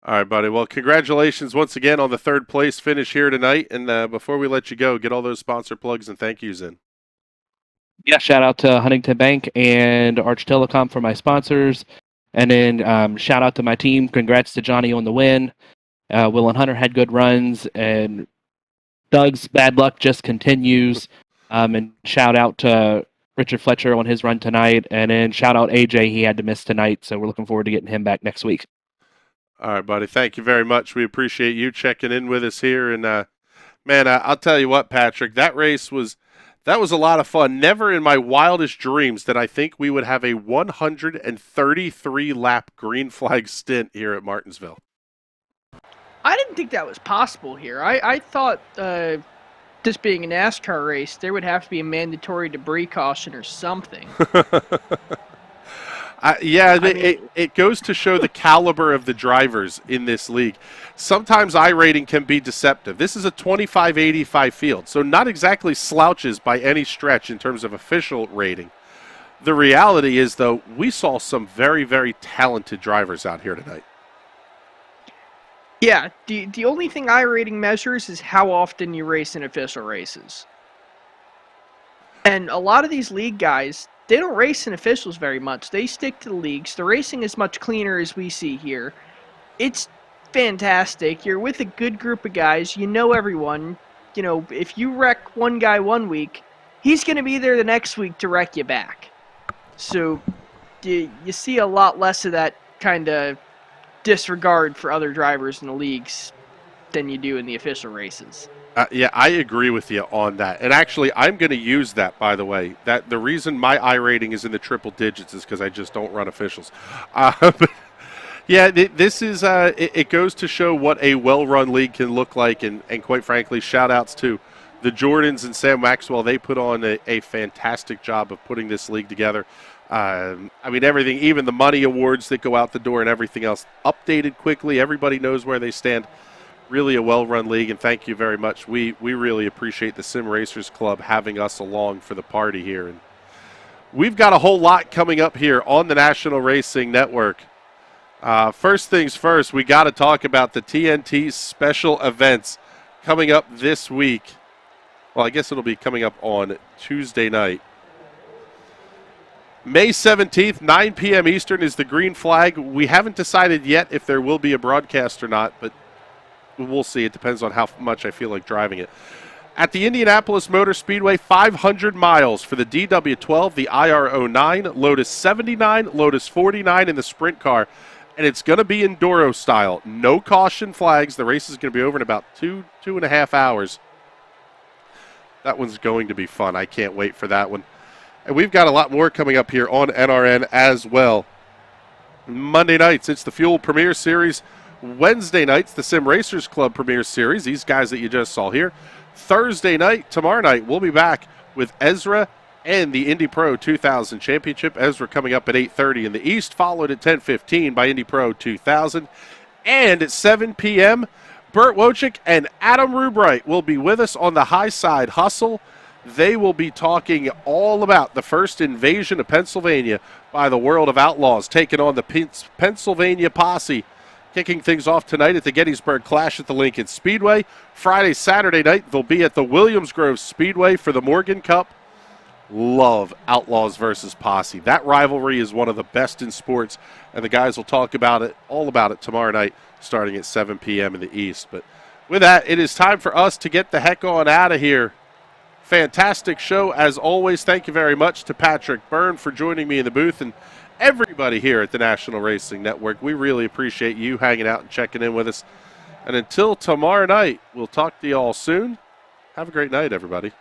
All right, buddy. Well, congratulations once again on the third place finish here tonight. And before we let you go, get all those sponsor plugs and thank yous in. Yeah, shout out to Huntington Bank and Arch Telecom for my sponsors. And then shout out to my team. Congrats to Johnny on the win. Will and Hunter had good runs, and Doug's bad luck just continues. And shout out to Richard Fletcher on his run tonight, and then shout out AJ. He had to miss tonight, so we're looking forward to getting him back next week. All right, buddy. Thank you very much. We appreciate you checking in with us here. And man, I'll tell you what, Patrick, that race was a lot of fun. Never in my wildest dreams did I think we would have a 133 lap green flag stint here at Martinsville. I didn't think that was possible here. I thought. This being a NASCAR race, there would have to be a mandatory debris caution or something. It goes to show the caliber of the drivers in this league. Sometimes iRating can be deceptive. This is a 25-85 field, so not exactly slouches by any stretch in terms of official rating. The reality is, though, we saw some very, very talented drivers out here tonight. Yeah, the only thing iRating measures is how often you race in official races. And a lot of these league guys, they don't race in officials very much. They stick to the leagues. The racing is much cleaner as we see here. It's fantastic. You're with a good group of guys. You know everyone. You know, if you wreck one guy one week, he's going to be there the next week to wreck you back. So you see a lot less of that kind of disregard for other drivers in the leagues than you do in the official races. Yeah, I agree with you on that. And actually, I'm going to use that, by the way. That the reason my iRating is in the triple digits is because I just don't run officials. But Yeah, this is it goes to show what a well-run league can look like, and quite frankly, shout-outs to the Jordans and Sam Maxwell. They put on a fantastic job of putting this league together. I mean, everything, even the money awards that go out the door and everything else, updated quickly. Everybody knows where they stand. Really a well-run league, and thank you very much. We really appreciate the Sim Racers Club having us along for the party here. And we've got a whole lot coming up here on the National Racing Network. First things first, we got to talk about the TNT Special Events coming up this week. Well, I guess it'll be coming up on Tuesday night. May 17th, 9 p.m. Eastern is the green flag. We haven't decided yet if there will be a broadcast or not, but we'll see. It depends on how much I feel like driving it. At the Indianapolis Motor Speedway, 500 miles for the DW12, the IR09, Lotus 79, Lotus 49, and the Sprint car. And it's going to be Enduro style. No caution flags. The race is going to be over in about two and a half hours. That one's going to be fun. I can't wait for that one. And we've got a lot more coming up here on NRN as well. Monday nights, it's the Fuel Premier Series. Wednesday nights, the Sim Racers Club Premier Series. These guys that you just saw here. Thursday night, tomorrow night, we'll be back with Ezra and the Indy Pro 2000 Championship. Ezra coming up at 8:30 in the East, followed at 10:15 by Indy Pro 2000. And at 7 p.m., Burt Wojcik and Adam Rubright will be with us on the High Side Hustle. They will be talking all about the first invasion of Pennsylvania by the World of Outlaws, taking on the Pennsylvania Posse. Kicking things off tonight at the Gettysburg Clash at the Lincoln Speedway. Friday, Saturday night, they'll be at the Williams Grove Speedway for the Morgan Cup. Love Outlaws versus Posse. That rivalry is one of the best in sports, and the guys will talk about it, all about it tomorrow night, starting at 7 p.m. in the East. But with that, it is time for us to get the heck on out of here. Fantastic show, as always. Thank you very much to Patrick Byrne for joining me in the booth, and everybody here at the National Racing Network. We really appreciate you hanging out and checking in with us. And until tomorrow night, we'll talk to you all soon. Have a great night, everybody.